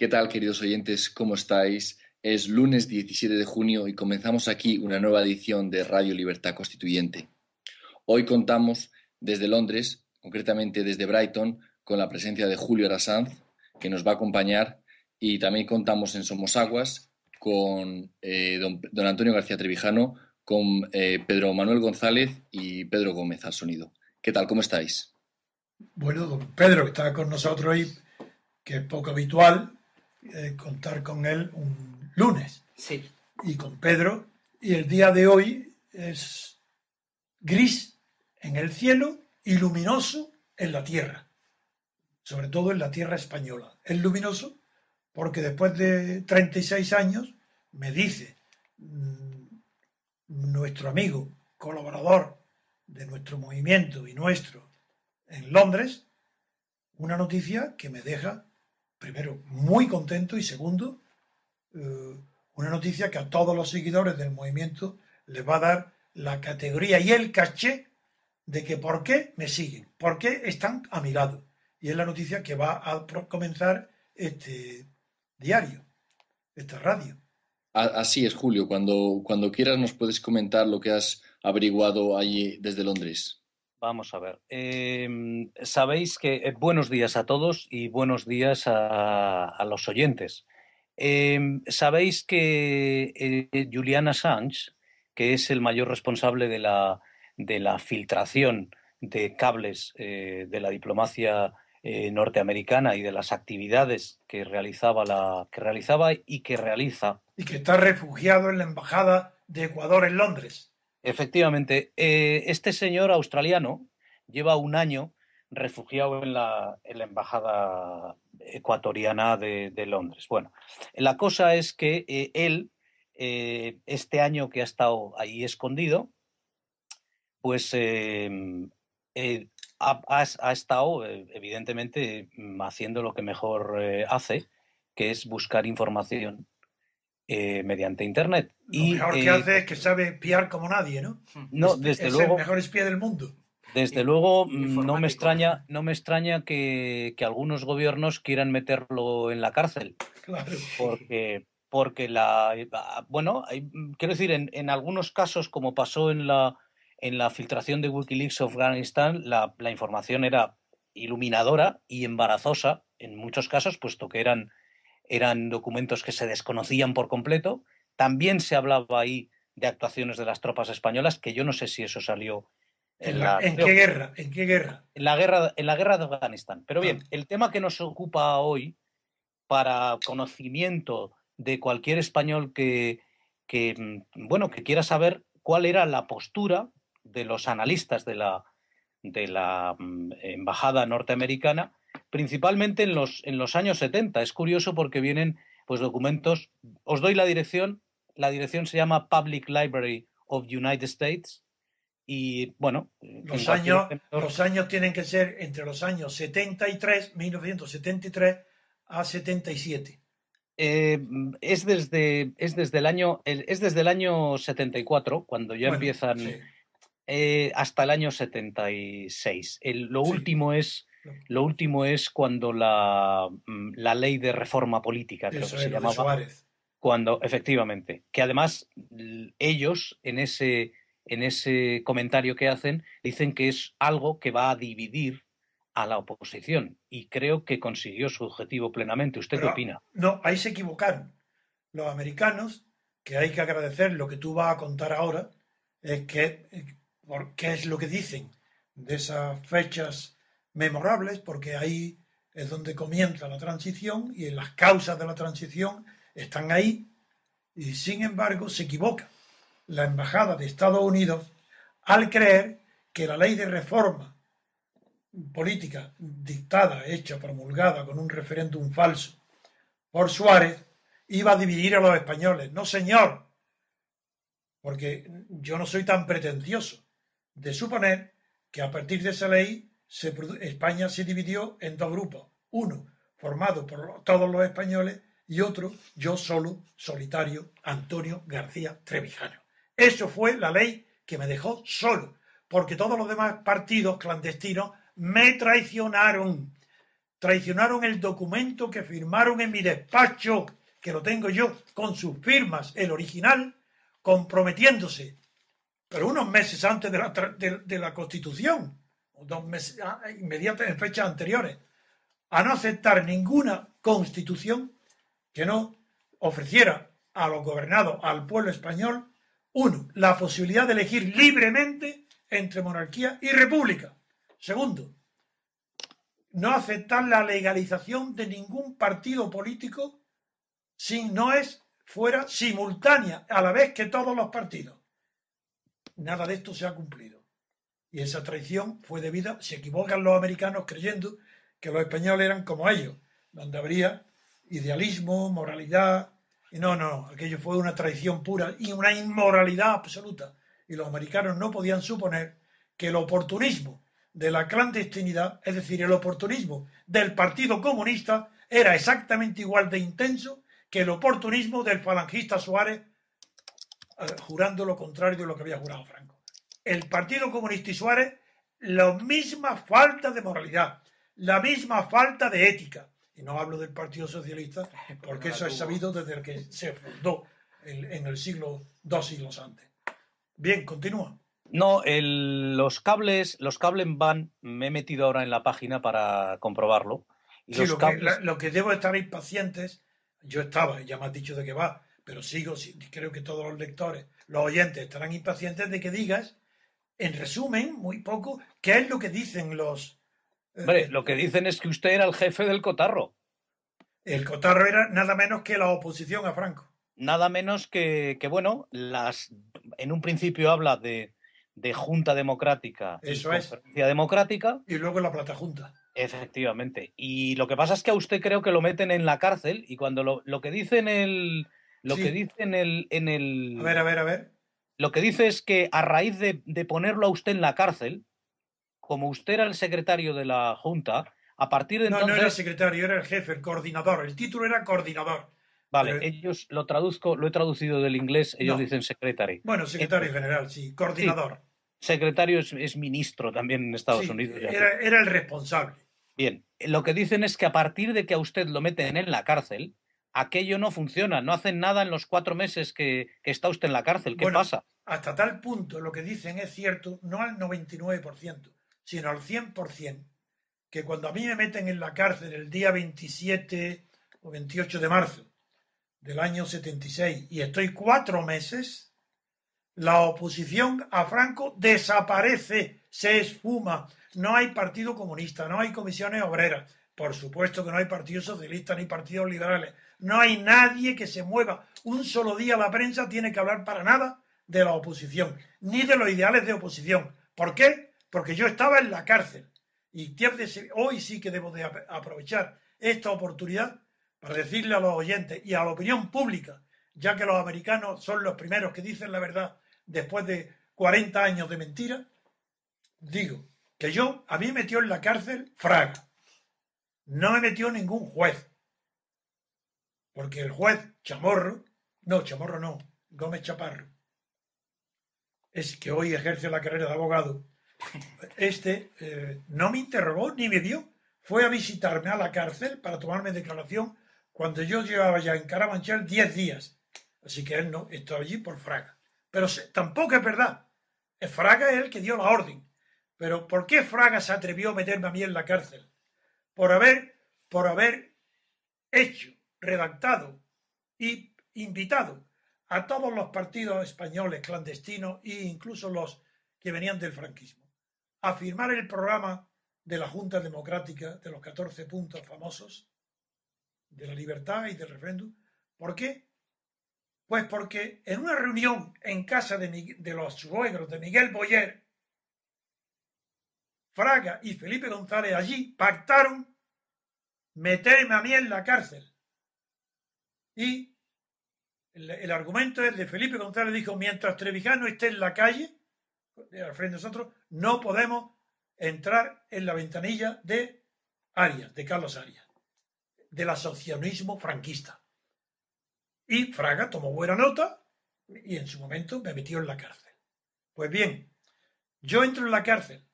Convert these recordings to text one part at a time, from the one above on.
¿Qué tal, queridos oyentes? ¿Cómo estáis? Es lunes 17 de junio y comenzamos aquí una nueva edición de Radio Libertad Constituyente. Hoy contamos desde Londres, concretamente desde Brighton, con la presencia de Julio Arasanz, que nos va a acompañar, y también contamos en Somosaguas con don Antonio García Trevijano, con Pedro Manuel González y Pedro Gómez al sonido. ¿Qué tal? ¿Cómo estáis? Bueno, don Pedro, que está con nosotros hoy, que es poco habitual contar con él un lunes. Sí. Y con Pedro, y el día de hoy es gris en el cielo y luminoso en la tierra, sobre todo en la tierra española. Es luminoso porque después de 36 años me dice nuestro amigo, colaborador de nuestro movimiento y nuestro en Londres, una noticia que me deja, primero, muy contento y segundo, una noticia que a todos los seguidores del movimiento les va a dar la categoría y el caché de que por qué me siguen, por qué están a mi lado. Y es la noticia que va a comenzar este diario, esta radio. Así es, Julio. Cuando quieras nos puedes comentar lo que has averiguado allí desde Londres. Vamos a ver. Sabéis que buenos días a todos y buenos días a los oyentes. Sabéis que Julian Assange, que es el mayor responsable de la filtración de cables de la diplomacia norteamericana y de las actividades que realizaba y que realiza. Y que está refugiado en la embajada de Ecuador en Londres. Efectivamente, este señor australiano lleva un año refugiado en la embajada ecuatoriana de Londres. Bueno, la cosa es que él, este año que ha estado ahí escondido, pues ha estado, evidentemente, haciendo lo que mejor hace, que es buscar información mediante Internet. Lo mejor que hace es que sabe espiar como nadie, ¿no? No, desde luego. Es el mejor espía del mundo. Desde luego, no me extraña que algunos gobiernos quieran meterlo en la cárcel. Claro. Porque quiero decir, en algunos casos, como pasó en la filtración de Wikileaks of Afghanistan, la información era iluminadora y embarazosa en muchos casos, puesto que eran documentos que se desconocían por completo. También se hablaba ahí de actuaciones de las tropas españolas, que yo no sé si eso salió ¿En qué guerra? ¿En qué guerra? En la guerra de Afganistán. Pero bien, el tema que nos ocupa hoy, para conocimiento de cualquier español que quiera saber cuál era la postura de los analistas de la embajada norteamericana, principalmente en los años 70. Es curioso porque vienen pues documentos. Os doy la dirección se llama Public Library of United States. Y bueno, los años tienen que ser entre los años 1973 a 77. Es desde el año 74, cuando ya empiezan, sí. Hasta el año 76. Lo último es cuando la ley de reforma política, creo que se llamaba, de Suárez. Cuando, efectivamente, que además ellos en ese comentario que hacen, dicen que es algo que va a dividir a la oposición, y creo que consiguió su objetivo plenamente. ¿Usted qué opina? No, ahí se equivocaron. Los americanos, que hay que agradecer lo que tú vas a contar ahora, es que, ¿qué es lo que dicen de esas fechas memorables? Porque ahí es donde comienza la transición y las causas de la transición están ahí, y sin embargo se equivoca la embajada de Estados Unidos al creer que la ley de reforma política dictada, hecha, promulgada con un referéndum falso por Suárez, iba a dividir a los españoles. No, señor, porque yo no soy tan pretencioso de suponer que a partir de esa ley España se dividió en dos grupos, uno formado por todos los españoles y otro, yo solo, solitario, Antonio García Trevijano. Eso fue la ley que me dejó solo, porque todos los demás partidos clandestinos me traicionaron traicionaron el documento que firmaron en mi despacho, que lo tengo yo, con sus firmas, el original, comprometiéndose, pero unos meses antes de la Constitución, 2 meses inmediatas en fechas anteriores, a no aceptar ninguna constitución que no ofreciera a los gobernados, al pueblo español, uno, la posibilidad de elegir libremente entre monarquía y república. Segundo, no aceptar la legalización de ningún partido político si no fuera simultánea a la vez que todos los partidos. Nada de esto se ha cumplido. Y esa traición fue debida, se equivocan los americanos creyendo que los españoles eran como ellos, donde habría idealismo, moralidad. Y no, aquello fue una traición pura y una inmoralidad absoluta. Y los americanos no podían suponer que el oportunismo de la clandestinidad, es decir, el oportunismo del Partido Comunista, era exactamente igual de intenso que el oportunismo del falangista Suárez, jurando lo contrario de lo que había jurado Franco. El Partido Comunista y Suárez, la misma falta de moralidad, la misma falta de ética. Y no hablo del Partido Socialista, porque eso es sabido desde el que se fundó en el siglo, 2 siglos antes. Bien, continúa. No, los cables van, me he metido ahora en la página para comprobarlo. Y sí, lo que debo estar impacientes, yo estaba, ya me has dicho de qué va, pero sigo, creo que todos los lectores, los oyentes estarán impacientes de que digas, en resumen, muy poco, qué es lo que dicen los... Hombre, lo que dicen es que usted era el jefe del cotarro. El cotarro era nada menos que la oposición a Franco. Nada menos que bueno, en un principio habla de Junta Democrática y Conferencia Democrática. Y luego la Platajunta. Efectivamente. Y lo que pasa es que a usted creo que lo meten en la cárcel y cuando lo que dice en el... Lo que dice en el... A ver. Lo que dice es que a raíz de ponerlo a usted en la cárcel, como usted era el secretario de la Junta, a partir de entonces... No era el secretario, era el jefe, el coordinador. El título era coordinador. Vale, ellos lo he traducido del inglés, ellos dicen secretary. Bueno, secretario general, sí, coordinador. Sí, secretario es ministro también en Estados Unidos. Era el responsable. Bien, lo que dicen es que a partir de que a usted lo meten en la cárcel, aquello no funciona, no hacen nada en los 4 meses que está usted en la cárcel. ¿Qué pasa? Hasta tal punto lo que dicen es cierto, no al 99%, sino al 100%, que cuando a mí me meten en la cárcel el día 27 o 28 de marzo del año 76 y estoy 4 meses, la oposición a Franco desaparece, se esfuma. No hay Partido Comunista, no hay comisiones obreras, por supuesto que no hay Partido Socialista ni partidos liberales. No hay nadie que se mueva. Un solo día la prensa tiene que hablar para nada de la oposición, ni de los ideales de oposición. ¿Por qué? Porque yo estaba en la cárcel. Y hoy sí que debo de aprovechar esta oportunidad para decirle a los oyentes y a la opinión pública, ya que los americanos son los primeros que dicen la verdad después de 40 años de mentira, digo que a mí me metió en la cárcel Fraga. No me metió ningún juez. Porque el juez Chamorro no, Gómez Chaparro, es que hoy ejerce la carrera de abogado, no me interrogó ni me vio. Fue a visitarme a la cárcel para tomarme declaración cuando yo llevaba ya en Carabanchel 10 días. Así que él no estaba allí por Fraga. Pero tampoco es verdad. Fraga es el que dio la orden. Pero ¿por qué Fraga se atrevió a meterme a mí en la cárcel? Por haber hecho, redactado y invitado a todos los partidos españoles clandestinos e incluso los que venían del franquismo a firmar el programa de la Junta Democrática de los 14 puntos famosos de la libertad y del referéndum. ¿Por qué? Pues porque en una reunión en casa de los suegros de Miguel Boyer, Fraga y Felipe González allí pactaron meterme a mí en la cárcel. Y el argumento es de Felipe González, dijo, mientras Trevijano esté en la calle, al frente de nosotros, no podemos entrar en la ventanilla de Arias, de Carlos Arias, del asociacionismo franquista. Y Fraga tomó buena nota y en su momento me metió en la cárcel. Pues bien, yo entro en la cárcel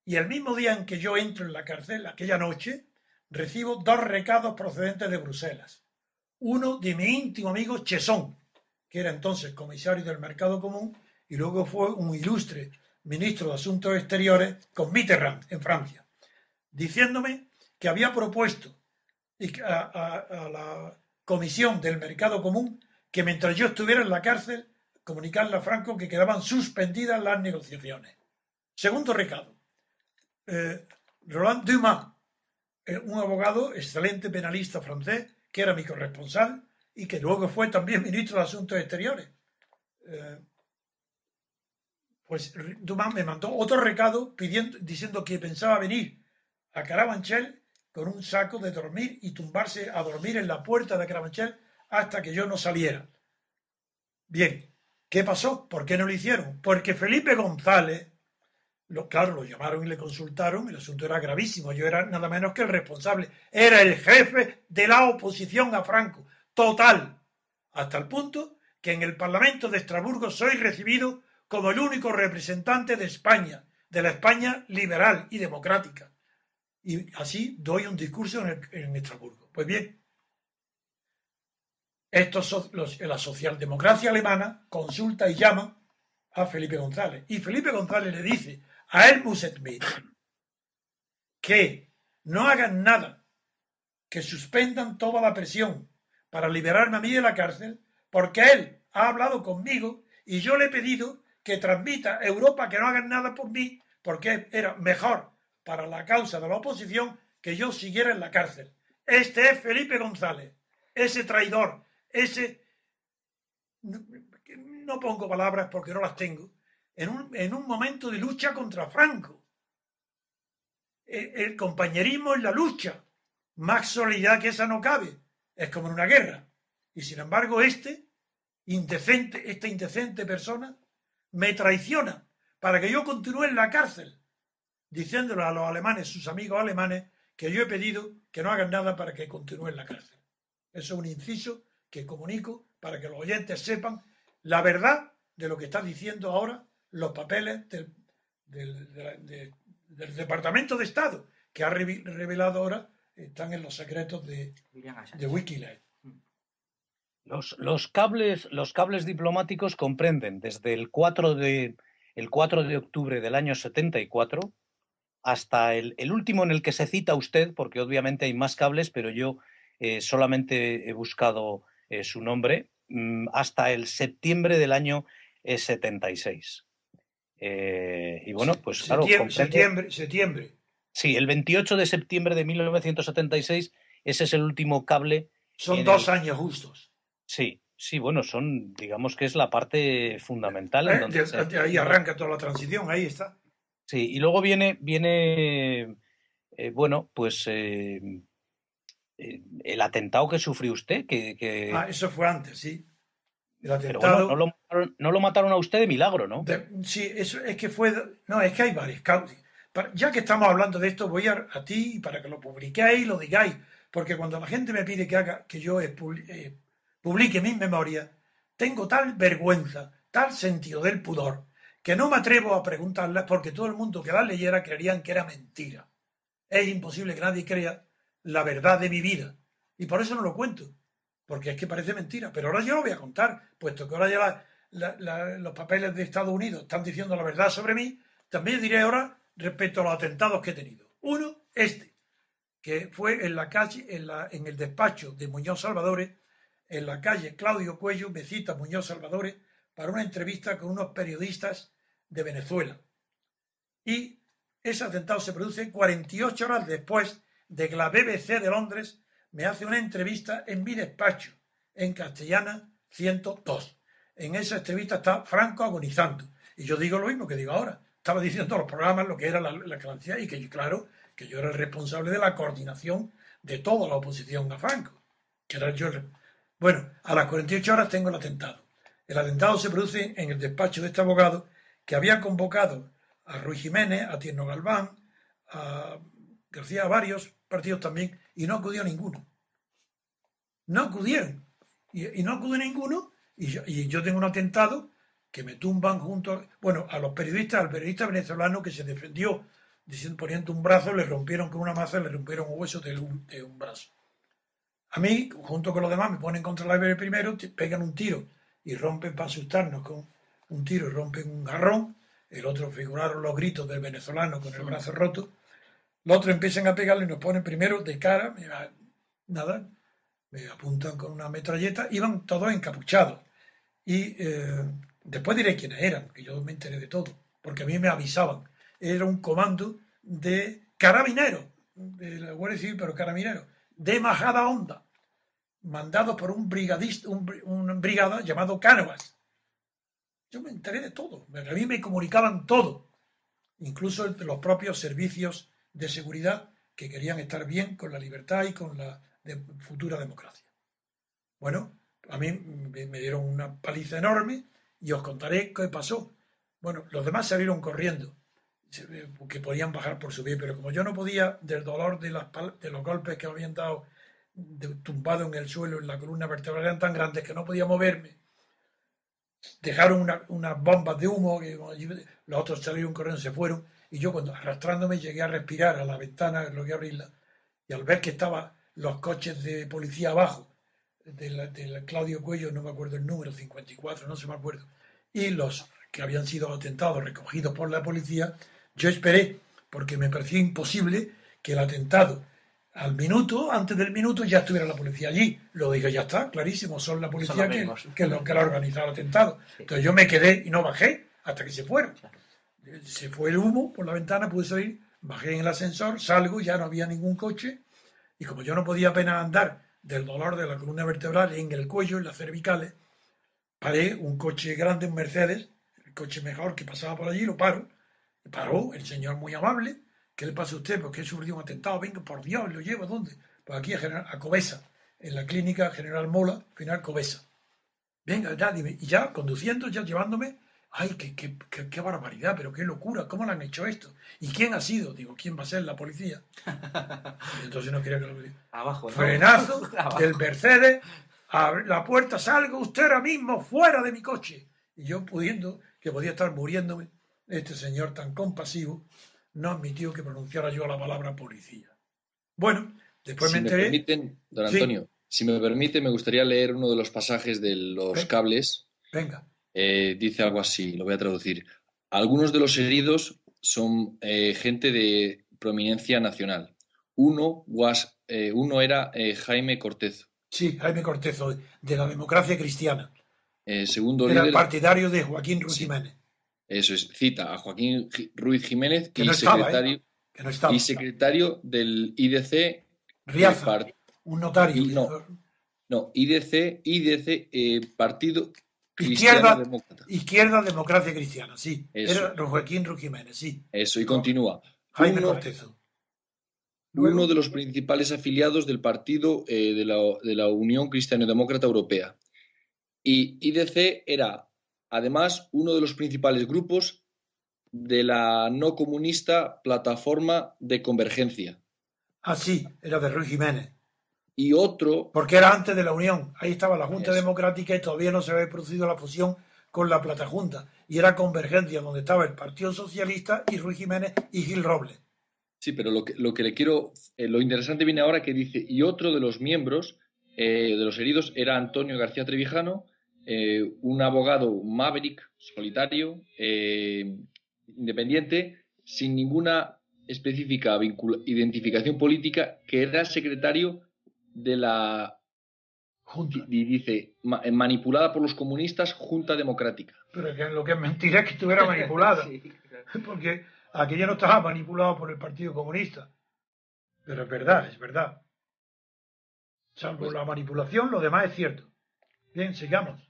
y el mismo día en que yo entro en la cárcel, aquella noche, recibo dos recados procedentes de Bruselas. Uno de mi íntimo amigo Chesson, que era entonces comisario del Mercado Común y luego fue un ilustre ministro de Asuntos Exteriores con Mitterrand en Francia, diciéndome que había propuesto a la Comisión del Mercado Común que mientras yo estuviera en la cárcel, comunicarle a Franco que quedaban suspendidas las negociaciones. Segundo recado, Roland Dumas, un abogado excelente penalista francés, que era mi corresponsal y que luego fue también ministro de Asuntos Exteriores. Pues Dumas me mandó otro recado diciendo que pensaba venir a Carabanchel con un saco de dormir y tumbarse a dormir en la puerta de Carabanchel hasta que yo no saliera. Bien, ¿qué pasó? ¿Por qué no lo hicieron? Porque Felipe González, claro, lo llamaron y le consultaron, el asunto era gravísimo, yo era nada menos que el responsable, era el jefe de la oposición a Franco, total, hasta el punto que en el Parlamento de Estrasburgo soy recibido como el único representante de España, de la España liberal y democrática. Y así doy un discurso en Estrasburgo. Pues bien, la socialdemocracia alemana consulta y llama a Felipe González. Y Felipe González le dice a Helmut Schmidt que no hagan nada, que suspendan toda la presión para liberarme a mí de la cárcel, porque él ha hablado conmigo y yo le he pedido que transmita a Europa que no hagan nada por mí, porque era mejor para la causa de la oposición que yo siguiera en la cárcel. Este es Felipe González, ese traidor, ese... No pongo palabras porque no las tengo, en un momento de lucha contra Franco. El compañerismo en la lucha, más solidaridad que esa no cabe, es como en una guerra. Y sin embargo esta indecente persona me traiciona para que yo continúe en la cárcel, diciéndole a los alemanes, sus amigos alemanes, que yo he pedido que no hagan nada para que continúe en la cárcel. Eso es un inciso que comunico para que los oyentes sepan la verdad de lo que está diciendo ahora los papeles del Departamento de Estado, que ha revelado ahora, están en los secretos de Wikileaks. Los cables diplomáticos comprenden desde el 4 de octubre del año 74 hasta el último en el que se cita usted, porque obviamente hay más cables, pero yo solamente he buscado su nombre, hasta el septiembre del año 76. Y bueno, pues claro... Septiembre. Sí, el 28 de septiembre de 1976, ese es el último cable. Son 2 años justos. Sí, bueno, digamos que es la parte fundamental. Ahí arranca toda la transición, ahí está. Sí, y luego viene bueno, pues el atentado que sufrió usted. Eso fue antes, sí. El atentado... Pero bueno, no lo mataron a usted de milagro, ¿no? Sí, eso es que fue... No, es que hay varios causas. Ya que estamos hablando de esto, voy a ti para que lo publiquéis y lo digáis, porque cuando la gente me pide que yo publique mis memorias, tengo tal vergüenza, tal sentido del pudor, que no me atrevo a preguntarlas porque todo el mundo que las leyera creerían que era mentira. Es imposible que nadie crea la verdad de mi vida. Y por eso no lo cuento, porque es que parece mentira. Pero ahora yo lo voy a contar, puesto que ahora ya los papeles de Estados Unidos están diciendo la verdad sobre mí, también diré ahora respecto a los atentados que he tenido. Uno, que fue en la calle, en el despacho de Muñoz Salvadores, en la calle Claudio Cuello, me cita Muñoz Salvadores para una entrevista con unos periodistas de Venezuela. Y ese atentado se produce 48 horas después de que la BBC de Londres me hace una entrevista en mi despacho, en Castellana 102. En esa entrevista está Franco agonizando. Y yo digo lo mismo que digo ahora. Estaba diciendo los programas lo que era la clandestinidad y que claro, que yo era el responsable de la coordinación de toda la oposición a Franco. Que era yo Bueno, a las 48 horas tengo el atentado. El atentado se produce en el despacho de este abogado que había convocado a Ruiz Jiménez, a Tierno Galván, a García, a varios partidos también, y no acudió ninguno. No acudieron. Y no acudió ninguno, y yo tengo un atentado que me tumban junto a los periodistas, al periodista venezolano que se defendió diciendo, poniendo un brazo, le rompieron con una maza, le rompieron un hueso de un brazo. A mí, junto con los demás, me ponen contra la pared primero, pegan un tiro y rompen para asustarnos con un tiro y rompen un jarrón. El otro figuraron los gritos del venezolano con el brazo roto. Los otros empiezan a pegarle y nos ponen primero de cara, nada, me apuntan con una metralleta, iban todos encapuchados. Y después diré quiénes eran, que yo me enteré de todo, porque a mí me avisaban. Era un comando de carabineros, de la Guardia Civil, pero carabineros, de Majada Honda, mandado por un brigadista, una brigada llamado Cánovas. Yo me enteré de todo, a mí me comunicaban todo, incluso los propios servicios de seguridad que querían estar bien con la libertad y con la futura democracia. Bueno, a mí me dieron una paliza enorme y os contaré qué pasó. Bueno, los demás salieron corriendo, que podían bajar por su pie, pero como yo no podía, del dolor de los golpes que me habían dado tumbado en el suelo, en la columna vertebral, eran tan grandes que no podía moverme. Dejaron unas bombas de humo, que los otros salieron corriendo, se fueron, y yo cuando arrastrándome llegué a respirar a la ventana, logré abrirla, y al ver que estaban los coches de policía abajo, de Claudio Cuello, no me acuerdo el número, 54, no se me acuerdo, y los que habían sido atentados recogidos por la policía, yo esperé, porque me parecía imposible que el atentado al minuto, antes del minuto, ya estuviera la policía allí. Lo dije, ya está, clarísimo, son la policía que lo ha organizado el atentado. Sí. Entonces yo me quedé y no bajé hasta que se fueron. Claro. Se fue el humo por la ventana, pude salir, bajé en el ascensor, salgo, ya no había ningún coche, y como yo no podía apenas andar del dolor de la columna vertebral en el cuello, en las cervicales, paré un coche grande, un Mercedes, el coche mejor que pasaba por allí, lo paro, paró el señor muy amable. ¿Qué le pasa a usted? Porque he sufrido un atentado. Venga, por Dios, ¿lo llevo a dónde? Pues aquí a Covesa, en la clínica General Mola, final Covesa. Venga, ya, dime. Y ya, conduciendo, ya llevándome. ¡Ay, qué barbaridad! ¡Pero qué locura! ¿Cómo le han hecho esto? ¿Y quién ha sido? Digo, ¿quién va a ser? La policía. Y entonces no quería que lo diga. Abajo, ¿no? Frenazo del Mercedes. Abre la puerta, salga usted ahora mismo, fuera de mi coche. Y yo pudiendo, que podía estar muriéndome, este señor tan compasivo no admitió que pronunciara yo la palabra policía. Bueno, después si me enteré... me permiten, don Antonio, sí. Si me permite, me gustaría leer uno de los pasajes de los cables. Venga. Dice algo así, lo voy a traducir. Algunos de los heridos son gente de prominencia nacional. Uno era Jaime Cortezo. Sí, Jaime Cortezo, de la democracia cristiana. Segundo era líder, partidario de Joaquín Ruiz Jiménez. Eso es, cita a Joaquín Ruiz Jiménez que no y secretario del IDC. Riaza, un notario. IDC, Partido Cristiano Demócrata. Izquierda Democracia Cristiana, sí. Eso. Era Joaquín Ruiz Jiménez, sí. Eso, y continúa. Jaime Cortezo. Uno de los principales afiliados del partido de la Unión Cristiano-Demócrata Europea. Y IDC era, además, uno de los principales grupos de la no comunista Plataforma de Convergencia. Ah, sí, era de Ruiz Jiménez. Y otro... Porque era antes de la Unión. Ahí estaba la Junta Democrática y todavía no se había producido la fusión con la Platajunta. Y era Convergencia, donde estaba el Partido Socialista y Ruiz Jiménez y Gil Robles. Sí, pero lo que le quiero... lo interesante viene ahora que dice, y otro de los miembros de los heridos era Antonio García Trevijano, un abogado maverick, solitario, independiente, sin ninguna específica identificación política, que era secretario de la... Y dice, manipulada por los comunistas, Junta Democrática. Pero que lo que es mentira es que estuviera manipulada. Sí, claro. Porque aquello no estaba manipulado por el Partido Comunista. Pero es verdad. Salvo la manipulación, lo demás es cierto. Bien, sigamos.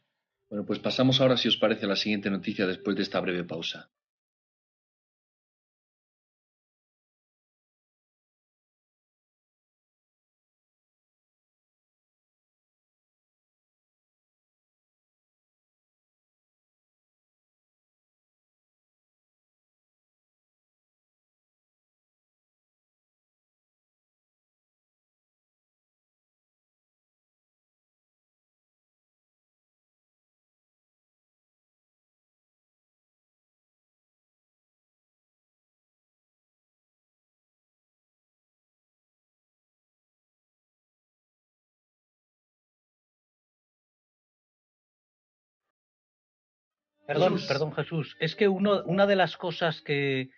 Bueno, pues pasamos ahora, si os parece, a la siguiente noticia después de esta breve pausa. Perdón, Jesús. perdón, Jesús. Es que una de las cosas que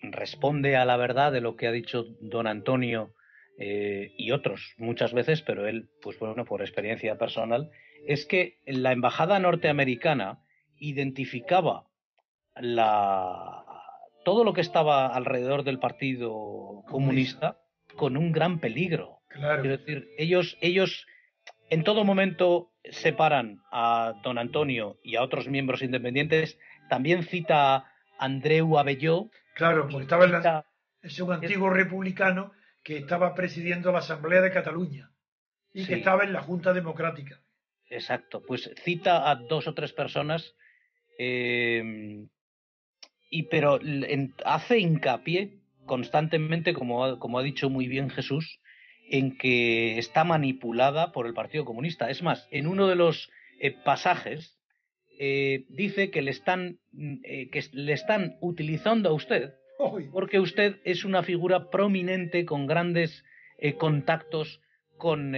responde a la verdad de lo que ha dicho don Antonio y otros muchas veces, pero él, pues bueno, por experiencia personal, es que la embajada norteamericana identificaba la, todo lo que estaba alrededor del Partido Comunista. Comunista con un gran peligro. Claro. Quiero decir, ellos en todo momento separan a don Antonio y a otros miembros independientes. También cita a Andreu Abelló. Claro, porque es un antiguo republicano que estaba presidiendo la Asamblea de Cataluña y Sí, que estaba en la Junta Democrática. exacto, pues cita a 2 o 3 personas, pero hace hincapié constantemente, como ha dicho muy bien Jesús, en que está manipulada por el Partido Comunista. Es más, en uno de los pasajes dice que le están utilizando a usted Uy, porque usted es una figura prominente con grandes contactos con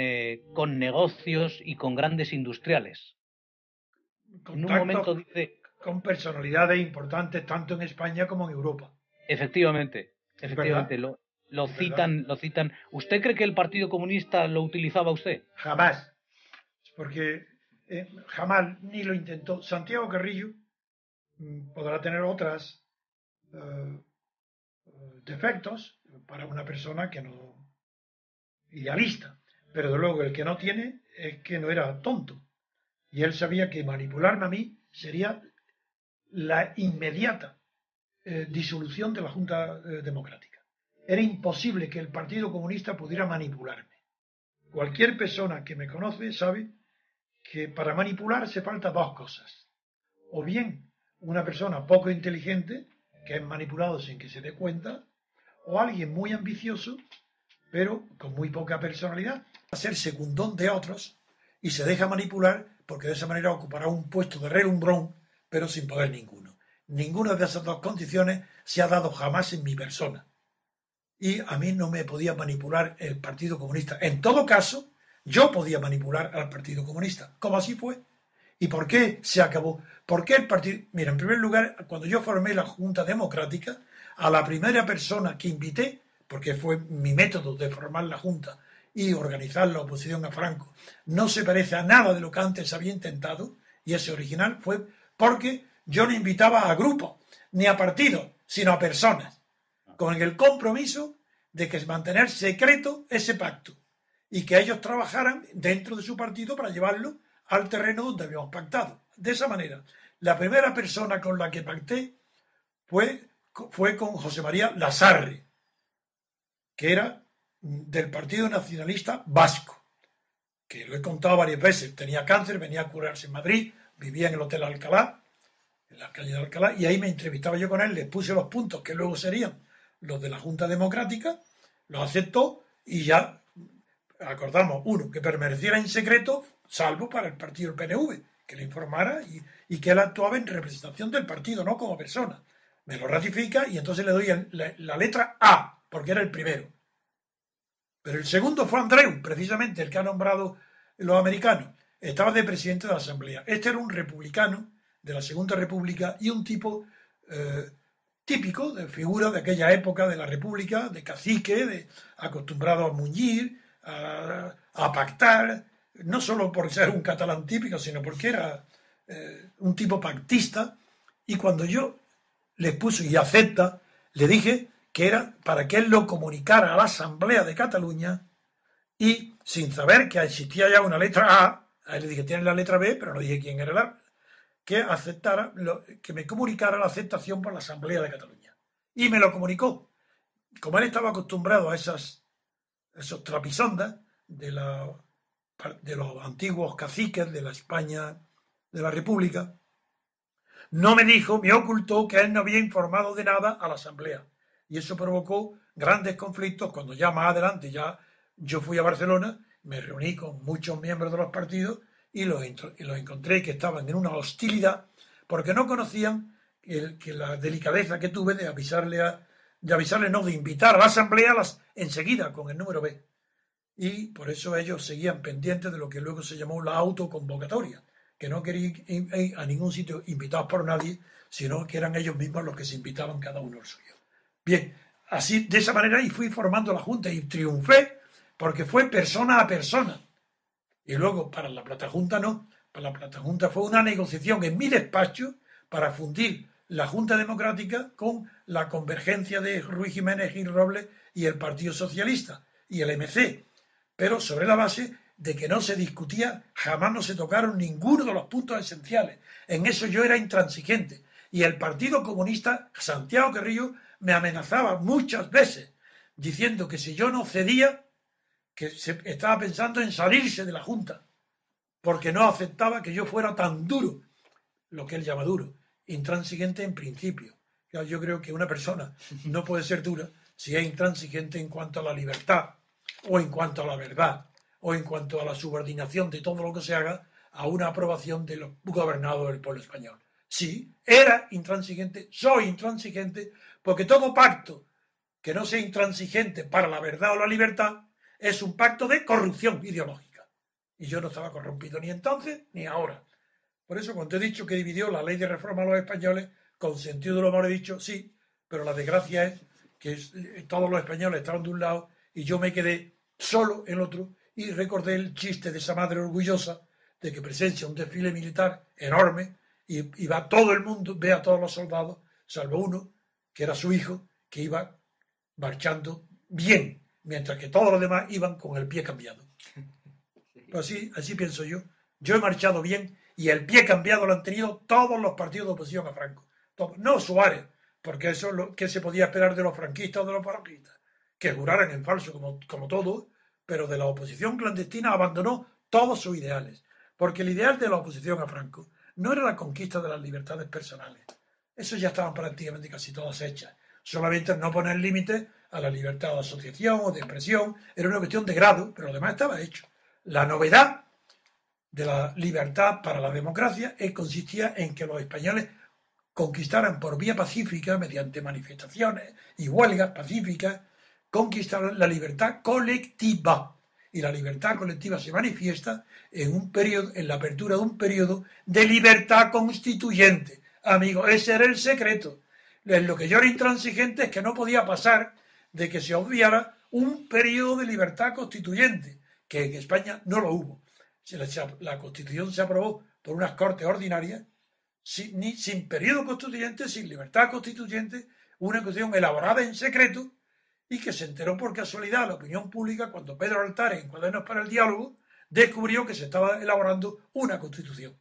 negocios y con grandes industriales. En un momento contactos dice, con personalidades importantes tanto en España como en Europa. efectivamente, Es verdad, lo es verdad. citan. ¿Usted cree que el Partido Comunista lo utilizaba a usted? Jamás, porque jamás ni lo intentó. Santiago Carrillo podrá tener otras eh, defectos para una persona que no idealista, pero de luego el que no tiene es que no era tonto y él sabía que manipularme a mí sería la inmediata disolución de la Junta Democrática. Era imposible que el Partido Comunista pudiera manipularme. Cualquier persona que me conoce sabe que para manipular se falta dos cosas. O bien una persona poco inteligente, que es manipulado sin que se dé cuenta, o alguien muy ambicioso, pero con muy poca personalidad, a ser secundón de otros y se deja manipular porque de esa manera ocupará un puesto de relumbrón, pero sin poder ninguno. Ninguna de esas dos condiciones se ha dado jamás en mi persona. Y a mí no me podía manipular el Partido Comunista. En todo caso, yo podía manipular al Partido Comunista, como así fue. ¿Y por qué se acabó? ¿Por qué el partido? Mira, en primer lugar, cuando yo formé la Junta Democrática, a la primera persona que invité, porque fue mi método de formar la Junta y organizar la oposición a Franco, no se parece a nada de lo que antes había intentado, y ese original fue porque yo no invitaba a grupos, ni a partidos, sino a personas, con el compromiso de que mantener secreto ese pacto y que ellos trabajaran dentro de su partido para llevarlo al terreno donde habíamos pactado. De esa manera, la primera persona con la que pacté fue con José María Lasarre, que era del Partido Nacionalista Vasco, que lo he contado varias veces. Tenía cáncer, venía a curarse en Madrid, vivía en el Hotel Alcalá, en la calle de Alcalá, y ahí me entrevistaba yo con él, le puse los puntos que luego serían los de la Junta Democrática, los aceptó y ya acordamos, uno, que permaneciera en secreto, salvo para el partido del PNV, que le informara y que él actuaba en representación del partido, no como persona. Me lo ratifica y entonces le doy la letra A, porque era el primero. Pero el segundo fue Andreu, precisamente el que ha nombrado los americanos. Estaba de presidente de la Asamblea. Este era un republicano de la Segunda República y un tipo típico, de figura de aquella época de la República, de cacique, acostumbrado a muñir, a pactar, no solo por ser un catalán típico, sino porque era un tipo pactista. Y cuando yo le puse y acepta, le dije que era para que él lo comunicara a la Asamblea de Cataluña y sin saber que existía ya una letra A él le dije, tiene la letra B, pero no dije quién era la que aceptara, que me comunicara la aceptación por la Asamblea de Cataluña. Y me lo comunicó. Como él estaba acostumbrado a esos trapisondas de los antiguos caciques de la España de la República, no me dijo, me ocultó que él no había informado de nada a la Asamblea. Y eso provocó grandes conflictos cuando ya más adelante ya yo fui a Barcelona, me reuní con muchos miembros de los partidos y los encontré que estaban en una hostilidad porque no conocían que la delicadeza que tuve de de invitar a la Asamblea enseguida con el número B. Y por eso ellos seguían pendientes de lo que luego se llamó la autoconvocatoria. que no querían ir a ningún sitio invitados por nadie, sino que eran ellos mismos los que se invitaban cada uno al suyo. Bien, así, de esa manera, y fui formando la Junta y triunfé porque fue persona a persona. Y luego, para la Plata Junta no, para la Plata Junta fue una negociación en mi despacho para fundir la Junta Democrática con la convergencia de Ruiz Jiménez Gil Robles y el Partido Socialista y el MC, pero sobre la base de que no se discutía, jamás no se tocaron ninguno de los puntos esenciales. En eso yo era intransigente. Y el Partido Comunista, Santiago Carrillo, me amenazaba muchas veces, diciendo que si yo no cedía, que estaba pensando en salirse de la Junta, porque no aceptaba que yo fuera tan duro, lo que él llama duro, intransigente en principio. Yo creo que una persona no puede ser dura si es intransigente en cuanto a la libertad, o en cuanto a la verdad, o en cuanto a la subordinación de todo lo que se haga a una aprobación de los gobernados del pueblo español. Sí, era intransigente, soy intransigente, porque todo pacto que no sea intransigente para la verdad o la libertad es un pacto de corrupción ideológica. Y yo no estaba corrompido ni entonces ni ahora. Por eso, cuando he dicho que dividió la ley de reforma a los españoles, con sentido del humor he dicho sí, pero la desgracia es que todos los españoles estaban de un lado y yo me quedé solo en el otro, y recordé el chiste de esa madre orgullosa de que presencia un desfile militar enorme y va todo el mundo, ve a todos los soldados, salvo uno, que era su hijo, que iba marchando bien, mientras que todos los demás iban con el pie cambiado. Pues así pienso yo. Yo he marchado bien y el pie cambiado lo han tenido todos los partidos de oposición a Franco. Todos. No Suárez, porque eso es lo que se podía esperar de los franquistas o de los falangistas, que juraran en falso como todos, pero de la oposición clandestina abandonó todos sus ideales, porque el ideal de la oposición a Franco no era la conquista de las libertades personales. Eso ya estaban prácticamente casi todas hechas. Solamente no poner límites a la libertad de asociación o de expresión, era una cuestión de grado, pero lo demás estaba hecho. La novedad de la libertad para la democracia consistía en que los españoles conquistaran por vía pacífica, mediante manifestaciones y huelgas pacíficas, conquistar la libertad colectiva. Y la libertad colectiva se manifiesta en la apertura de un periodo de libertad constituyente. Amigo, ese era el secreto. En lo que yo era intransigente es que no podía pasar de que se obviara un periodo de libertad constituyente, que en España no lo hubo. La Constitución se aprobó por unas Cortes ordinarias, sin periodo constituyente, sin libertad constituyente, una Constitución elaborada en secreto, y que se enteró por casualidad la opinión pública cuando Pedro Altares, en Cuadernos para el Diálogo, descubrió que se estaba elaborando una Constitución.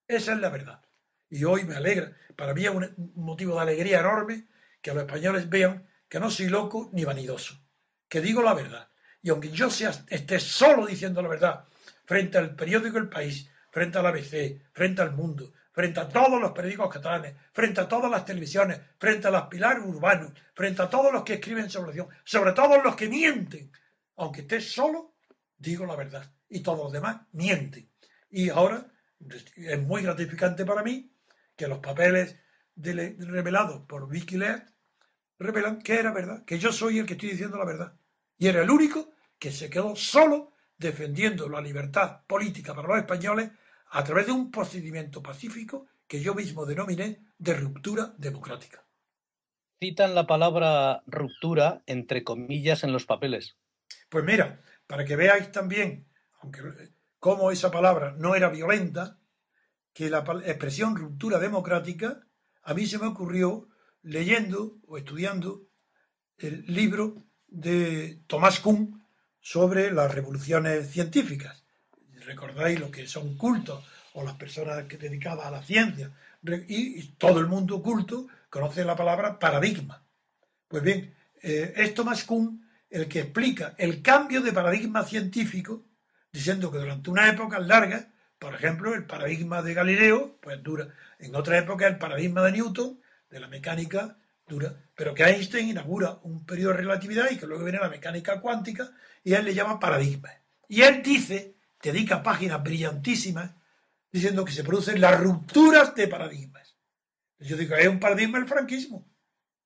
Esa es la verdad. Y hoy me alegra, para mí es un motivo de alegría enorme que los españoles vean que no soy loco ni vanidoso, que digo la verdad. Y aunque yo esté solo diciendo la verdad frente al periódico El País, frente al ABC, frente al Mundo, frente a todos los periódicos catalanes, frente a todas las televisiones, frente a los pilares urbanos, frente a todos los que escriben sobre todos los que mienten, aunque esté solo, digo la verdad. Y todos los demás mienten. Y ahora es muy gratificante para mí que los papeles revelados por Wikileaks revelan que era verdad, que yo soy el que estoy diciendo la verdad. Y era el único que se quedó solo defendiendo la libertad política para los españoles a través de un procedimiento pacífico que yo mismo denominé de ruptura democrática. Citan la palabra ruptura entre comillas en los papeles. Pues mira, para que veáis también, aunque cómo esa palabra no era violenta, que la expresión ruptura democrática a mí se me ocurrió leyendo o estudiando el libro de Thomas Kuhn sobre las revoluciones científicas. Recordáis lo que son cultos o las personas que dedicadas a la ciencia, y todo el mundo culto conoce la palabra paradigma. Pues bien, es Thomas Kuhn el que explica el cambio de paradigma científico, diciendo que durante una época larga, por ejemplo, el paradigma de Galileo, pues dura, en otra época el paradigma de Newton, de la mecánica, dura, pero que Einstein inaugura un periodo de relatividad y que luego viene la mecánica cuántica, y él le llama paradigma. Y él dedica páginas brillantísimas, diciendo que se producen las rupturas de paradigmas. Yo digo, es un paradigma el franquismo,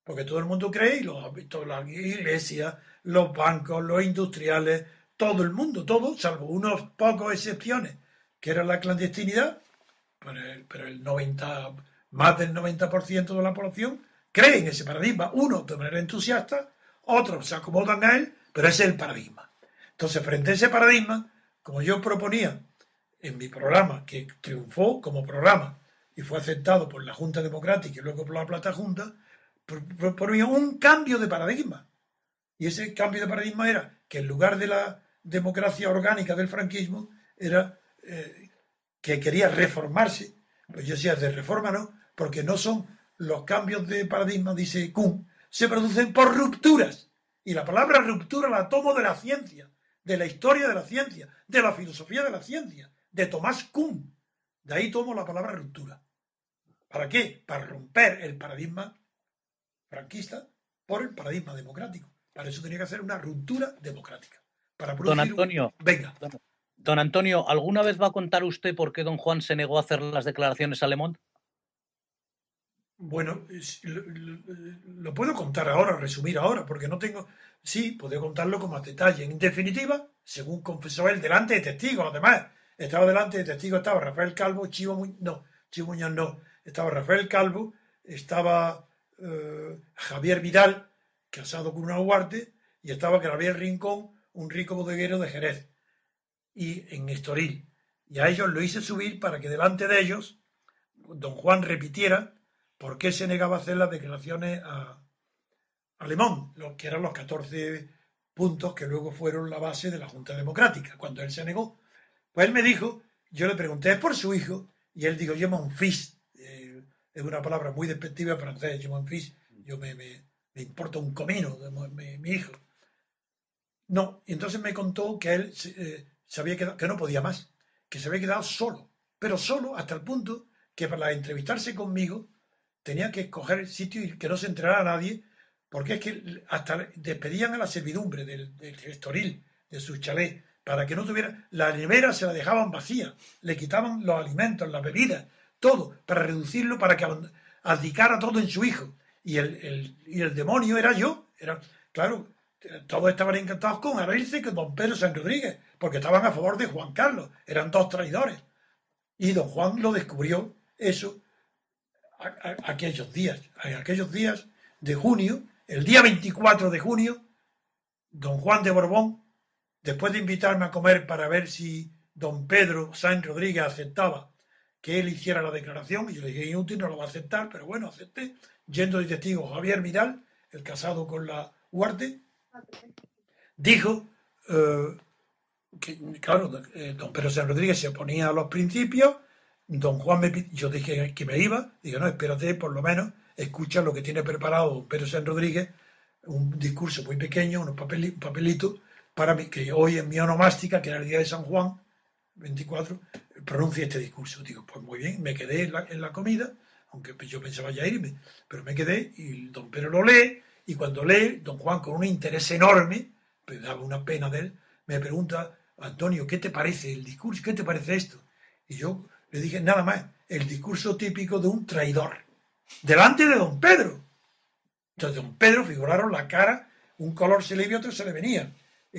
porque todo el mundo cree, todas las iglesias, los bancos, los industriales, todo el mundo, todo, salvo unos pocos excepciones, que era la clandestinidad, pero el 90, más del 90% de la población cree en ese paradigma. Unos de manera entusiasta, otros se acomodan a él, pero ese es el paradigma. Entonces, frente a ese paradigma, como yo proponía en mi programa, que triunfó como programa y fue aceptado por la Junta Democrática y luego por la Plata Junta, proponía un cambio de paradigma. Y ese cambio de paradigma era que en lugar de la democracia orgánica del franquismo, era que quería reformarse. Pues yo decía, de reforma no, porque no son los cambios de paradigma, dice Kuhn, se producen por rupturas. Y la palabra ruptura la tomo de la ciencia, de la historia de la ciencia, de la filosofía de la ciencia, de Tomás Kuhn. De ahí tomo la palabra ruptura. ¿Para qué? Para romper el paradigma franquista por el paradigma democrático. Para eso tenía que hacer una ruptura democrática. Para producir Don Antonio, venga. Don Antonio, ¿alguna vez va a contar usted por qué don Juan se negó a hacer las declaraciones a Le Monde? Bueno, lo puedo contar ahora, resumir ahora, porque no tengo... Sí, puedo contarlo con más detalle. En definitiva, según confesó él, delante de testigos, además, estaba delante de testigos, estaba Rafael Calvo, Chivo Muñoz no, estaba Rafael Calvo, estaba Javier Vidal, casado con una Huarte, y estaba Gabriel Rincón, un rico bodeguero de Jerez, y en Estoril. Y a ellos lo hice subir para que delante de ellos don Juan repitiera por qué se negaba a hacer las declaraciones a Le Monde, lo que eran los 14 puntos que luego fueron la base de la Junta Democrática, cuando él se negó. Pues él me dijo, yo le pregunté, ¿es por su hijo? Y él dijo, je m'en fiche. Es una palabra muy despectiva en francés, je m'en fiche. Yo me importa un comino de mi hijo. No, y entonces me contó que él se había quedado, que no podía más, que se había quedado solo, pero solo hasta el punto que para entrevistarse conmigo tenía que escoger el sitio y que no se enterara nadie, porque es que hasta despedían a la servidumbre del Estoril, de su chalet, para que no tuviera, la nevera se la dejaban vacía, le quitaban los alimentos, las bebidas, todo, para reducirlo, para que abdicara todo en su hijo. Y el demonio era yo, claro, todos estaban encantados con abrirse con don Pedro San Rodríguez, porque estaban a favor de Juan Carlos, eran dos traidores. Y don Juan lo descubrió, eso, aquellos días de junio, el día 24 de junio, don Juan de Borbón, después de invitarme a comer para ver si don Pedro San Rodríguez aceptaba que él hiciera la declaración, y yo le dije, inútil, no lo va a aceptar, pero bueno, acepté, yendo de testigo Javier Vidal, el casado con la Huarte, dijo que, claro, don Pedro San Rodríguez se oponía a los principios, don Juan yo dije que me iba, dije, no, espérate, por lo menos, escucha lo que tiene preparado don Pedro San Rodríguez, un discurso muy pequeño, un papelito, para mí, que hoy en mi onomástica, que era el día de San Juan, 24, pronuncia este discurso. Digo, pues muy bien, me quedé en la comida, aunque yo pensaba ya irme, pero me quedé y don Pedro lo lee, y cuando lee, don Juan, con un interés enorme, me daba una pena de él, me pregunta, Antonio, ¿qué te parece el discurso? ¿Qué te parece esto? Y yo le dije, nada más, el discurso típico de un traidor, delante de don Pedro. Entonces don Pedro figuraron la cara, un color se le iba y otro se le venía,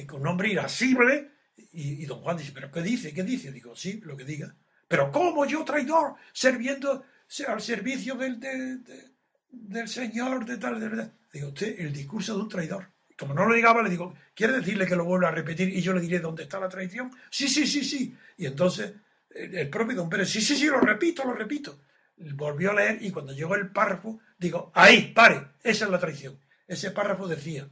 con un hombre irascible, y don Juan dice, ¿pero qué dice? ¿Qué dice? Digo, sí, lo que diga. ¿Pero cómo yo, traidor, sirviendo al servicio del señor de tal, de verdad? Digo, usted, el discurso de un traidor. Como no lo digaba, le digo, ¿quiere decirle que lo vuelva a repetir y yo le diré dónde está la traición? Sí, sí, sí, sí. Y entonces el propio don Pérez, sí, sí, sí, lo repito. Volvió a leer y cuando llegó el párrafo, digo, ahí, pare, esa es la traición. Ese párrafo decía,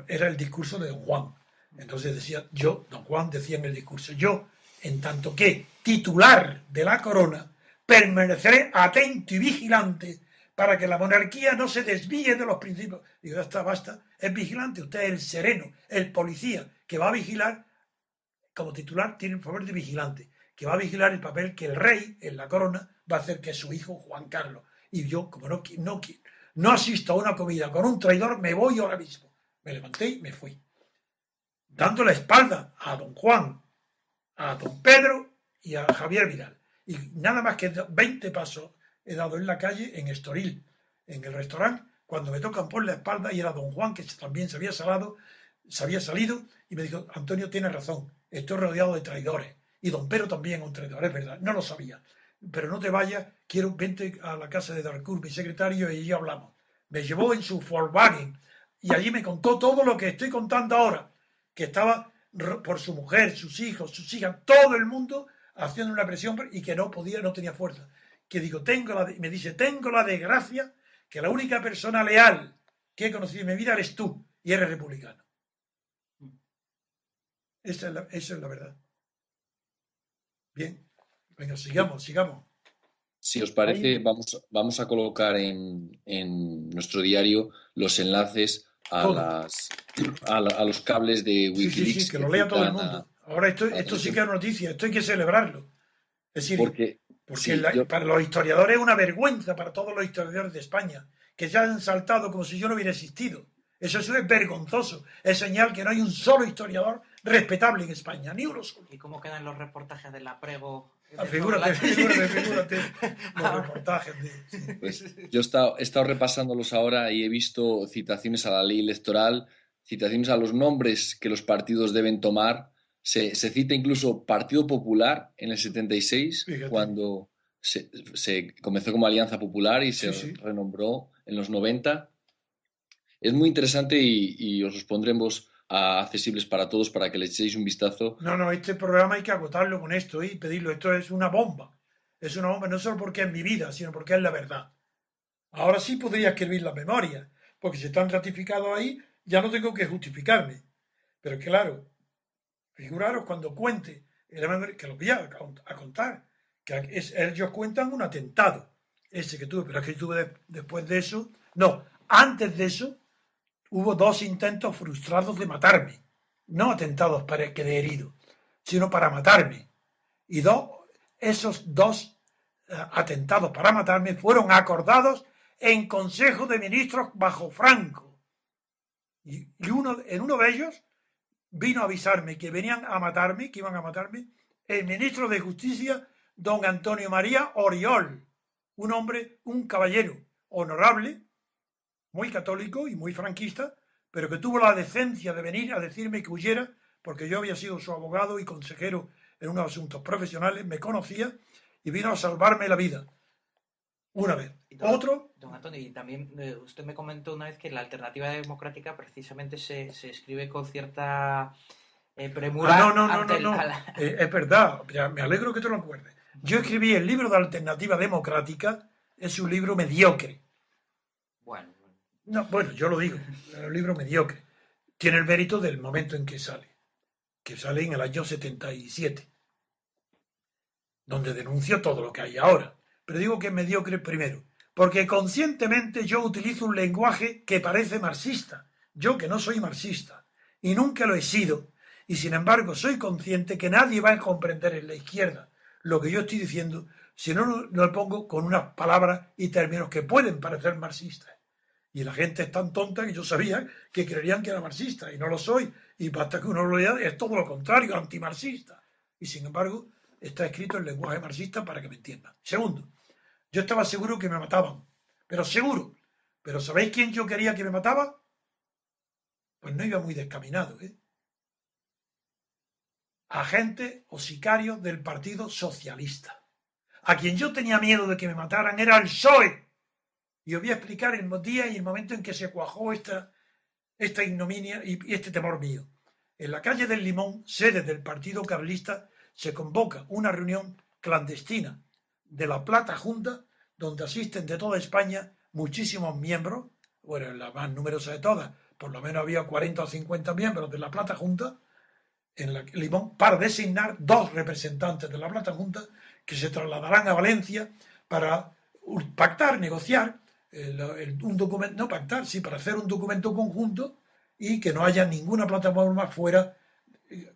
era el discurso de don Juan. Entonces decía, don Juan decía en el discurso, yo, en tanto que titular de la corona, permaneceré atento y vigilante para que la monarquía no se desvíe de los principios. Digo, ya está, basta, es vigilante, usted es el sereno, el policía, que va a vigilar, como titular tiene el favor de vigilante, que va a vigilar el papel que el rey, en la corona, va a hacer que es su hijo Juan Carlos. Y yo, como no asisto a una comida con un traidor, me voy ahora mismo. Me levanté y me fui, dando la espalda a don Juan, a don Pedro y a Javier Vidal. Y nada más que 20 pasos he dado en la calle, en Estoril, en el restaurante, cuando me tocan por la espalda y era don Juan, que también se había salido, y me dijo, Antonio, tienes razón, estoy rodeado de traidores. Y don Pedro también es un traidor, es verdad, no lo sabía. Pero no te vayas, vente a la casa de Darcourt, mi secretario, y ya hablamos. Me llevó en su Volkswagen y allí me contó todo lo que estoy contando ahora, que estaba por su mujer, sus hijos, sus hijas, todo el mundo haciendo una presión y que no podía, no tenía fuerza. Que digo, me dice, tengo la desgracia que la única persona leal que he conocido en mi vida eres tú y eres republicano. Esa es la verdad. Bien, venga, sigamos. Si os parece, vamos a colocar en nuestro diario los enlaces a los cables de Wikileaks. Sí, que lo lea todo el mundo. Ahora esto sí que es noticia, esto hay que celebrarlo. Es decir, porque para los historiadores es una vergüenza, para todos los historiadores de España, que ya han saltado como si yo no hubiera existido. Eso es vergonzoso. Es señal que no hay un solo historiador respetable en España, ni uno solo. ¿Y cómo quedan los reportajes de la Prego? Figúrate los reportajes. Sí. Pues yo he estado repasándolos ahora y he visto citaciones a la ley electoral, citaciones a los nombres que los partidos deben tomar. Se cita incluso Partido Popular en el 76, Fíjate. Cuando se comenzó como Alianza Popular y se renombró en los 90. Es muy interesante y os los pondremos accesibles para todos para que le echéis un vistazo. No, este programa hay que agotarlo con esto y pedirlo. Esto es una bomba. Es una bomba no solo porque es mi vida, sino porque es la verdad. Ahora sí podría escribir la memoria, porque si están ratificados ahí, ya no tengo que justificarme. Pero claro, figuraros cuando cuente, que lo voy a contar, que ellos cuentan un atentado, ese que tuve, pero es que tuve después de eso, antes de eso, hubo 2 intentos frustrados de matarme, no atentados para que de herido, sino para matarme. Y esos 2 atentados para matarme fueron acordados en Consejo de Ministros bajo Franco. Y en uno de ellos vino a avisarme que venían a matarme, que iban a matarme, el ministro de Justicia, don Antonio María Oriol, un hombre, un caballero honorable, muy católico y muy franquista, pero que tuvo la decencia de venir a decirme que huyera, porque yo había sido su abogado y consejero en unos asuntos profesionales, me conocía y vino a salvarme la vida. Una vez. Don Antonio, y también usted me comentó una vez que la alternativa democrática precisamente se escribe con cierta premura. No. Es verdad, me alegro que te lo acuerdes. Yo escribí el libro de Alternativa Democrática, es un libro mediocre. Bueno, yo lo digo, es un libro mediocre. Tiene el mérito del momento en que sale en el año 77, donde denuncio todo lo que hay ahora. Pero digo que es mediocre primero, porque conscientemente yo utilizo un lenguaje que parece marxista. Yo que no soy marxista, y nunca lo he sido, y sin embargo soy consciente que nadie va a comprender en la izquierda lo que yo estoy diciendo si no lo pongo con unas palabras y términos que pueden parecer marxistas. Y la gente es tan tonta que yo sabía que creerían que era marxista, y no lo soy, y basta que uno lo lea, es todo lo contrario, antimarxista. Y sin embargo, está escrito en lenguaje marxista para que me entiendan. Segundo, yo estaba seguro que me mataban, pero seguro. Pero ¿sabéis quién yo quería que me mataba? Pues no iba muy descaminado, Agentes o sicarios del Partido Socialista. A quien yo tenía miedo de que me mataran era el PSOE. Y os voy a explicar el día y el momento en que se cuajó esta ignominia y este temor mío. En la calle del Limón, sede del Partido Carlista, se convoca una reunión clandestina de la Plata Junta, donde asisten de toda España muchísimos miembros, bueno, la más numerosa de todas, por lo menos había 40 o 50 miembros de la Plata Junta, en la Limón, para designar 2 representantes de la Plata Junta que se trasladarán a Valencia para pactar, negociar un documento, no pactar, sí, para hacer un documento conjunto y que no haya ninguna plataforma fuera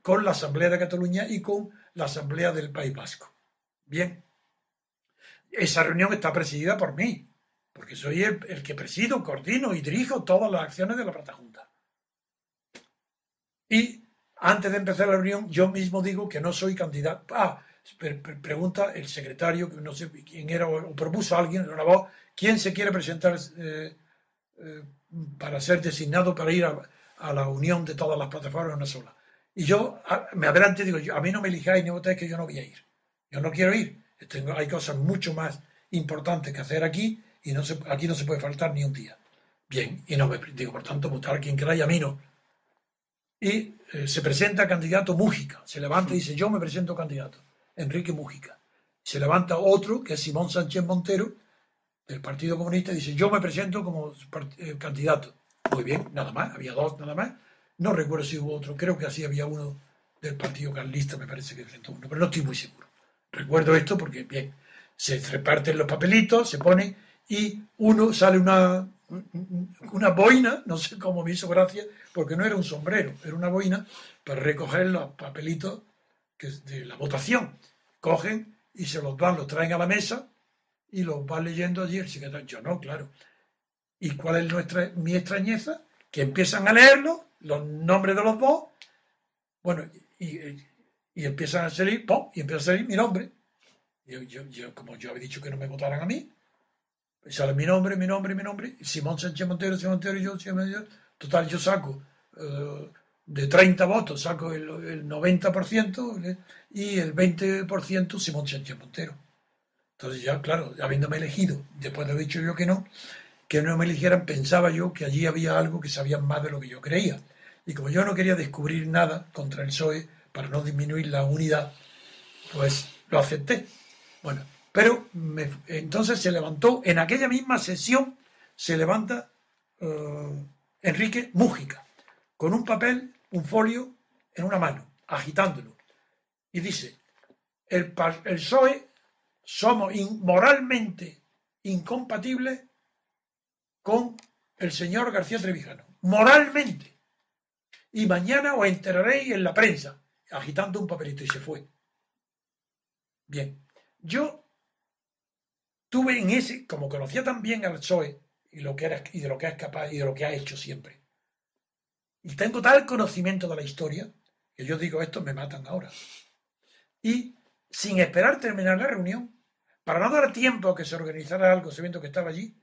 con la Asamblea de Cataluña y con la Asamblea del País Vasco. Bien, esa reunión está presidida por mí, porque soy el que presido, coordino y dirijo todas las acciones de la Plata Junta. Y antes de empezar la reunión, yo mismo digo que no soy candidato. Pregunta el secretario, que no sé quién era, o propuso a alguien en una voz, ¿quién se quiere presentar para ser designado para ir a la unión de todas las plataformas en una sola? Y yo me adelanto y digo, a mí no me elijáis ni votáis, que yo no voy a ir. Yo no quiero ir. Hay cosas mucho más importantes que hacer aquí y aquí no se puede faltar ni un día. Bien, y no me digo, por tanto, votar a quien queráis, a mí no. Y se presenta candidato Mújica, se levanta y dice, yo me presento candidato, Enrique Mújica. Se levanta otro, que es Simón Sánchez Montero, del Partido Comunista, y dice, yo me presento como candidato. Muy bien, nada más, había dos nada más. No recuerdo si hubo otro, creo que así había uno del Partido Carlista, me parece que presentó uno, pero no estoy muy seguro. Recuerdo esto porque, bien, se reparten los papelitos, se pone y uno sale una boina, no sé cómo me hizo gracia, porque no era un sombrero, era una boina para recoger los papelitos de la votación. Cogen y se los dan, los traen a la mesa y los va leyendo allí el secretario. Yo no, claro. ¿Y cuál es mi extrañeza? Que empiezan a leerlo, los nombres de los dos, bueno, y empiezan a salir, ¡pum! Y empieza a salir mi nombre. Como yo había dicho que no me votaran a mí, sale mi nombre, Simón Sánchez Montero, y yo, total, yo saco de 30 votos, saco el 90% y el 20% Simón Sánchez Montero. Entonces ya, claro, habiéndome elegido, después de haber dicho yo que no me eligieran, pensaba yo que allí había algo que sabían más de lo que yo creía. Y como yo no quería descubrir nada contra el PSOE para no disminuir la unidad, pues lo acepté. Bueno, pero entonces se levantó, en aquella misma sesión, se levanta Enrique Mújica, con un papel, un folio en una mano, agitándolo. Y dice, el PSOE somos moralmente incompatibles con el señor García Trevijano. Moralmente. Y mañana os enteraréis en la prensa, agitando un papelito, y se fue. Bien. Yo tuve en ese, como conocía tan bien al PSOE y lo que era y de lo que es capaz y de lo que ha hecho siempre, y tengo tal conocimiento de la historia que yo digo, estos me matan ahora. Y sin esperar terminar la reunión, para no dar tiempo a que se organizara algo, sabiendo que estaba allí,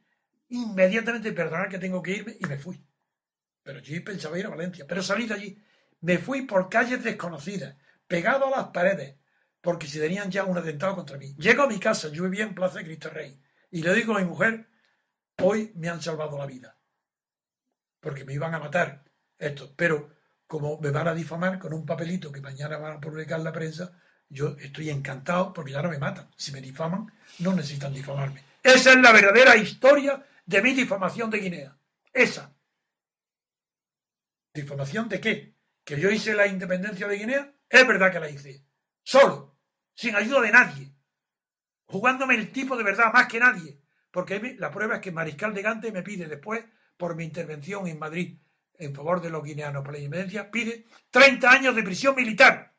inmediatamente perdonar que tengo que irme y me fui. Pero yo pensaba ir a Valencia, pero salí de allí. Me fui por calles desconocidas, pegado a las paredes, porque si tenían ya un atentado contra mí. Llego a mi casa, yo vivía en Plaza de Cristo Rey, y le digo a mi mujer, hoy me han salvado la vida, porque me iban a matar estos, pero como me van a difamar con un papelito que mañana van a publicar en la prensa, yo estoy encantado porque ya no me matan. Si me difaman, no necesitan difamarme. Esa es la verdadera historia de mi difamación de Guinea. Esa. ¿Difamación de qué? ¿Que yo hice la independencia de Guinea? Es verdad que la hice. Solo. Sin ayuda de nadie. Jugándome el tipo de verdad más que nadie. Porque la prueba es que Mariscal de Gante me pide después, por mi intervención en Madrid en favor de los guineanos por la independencia, pide 30 años de prisión militar.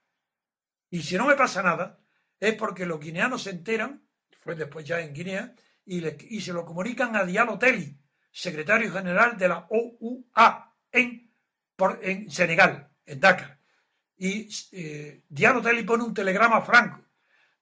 Y si no me pasa nada, es porque los guineanos se enteran, fue después ya en Guinea, y se lo comunican a Diallo Telly, secretario general de la OUA en Senegal, en Dakar. Y Diallo Telly pone un telegrama a Franco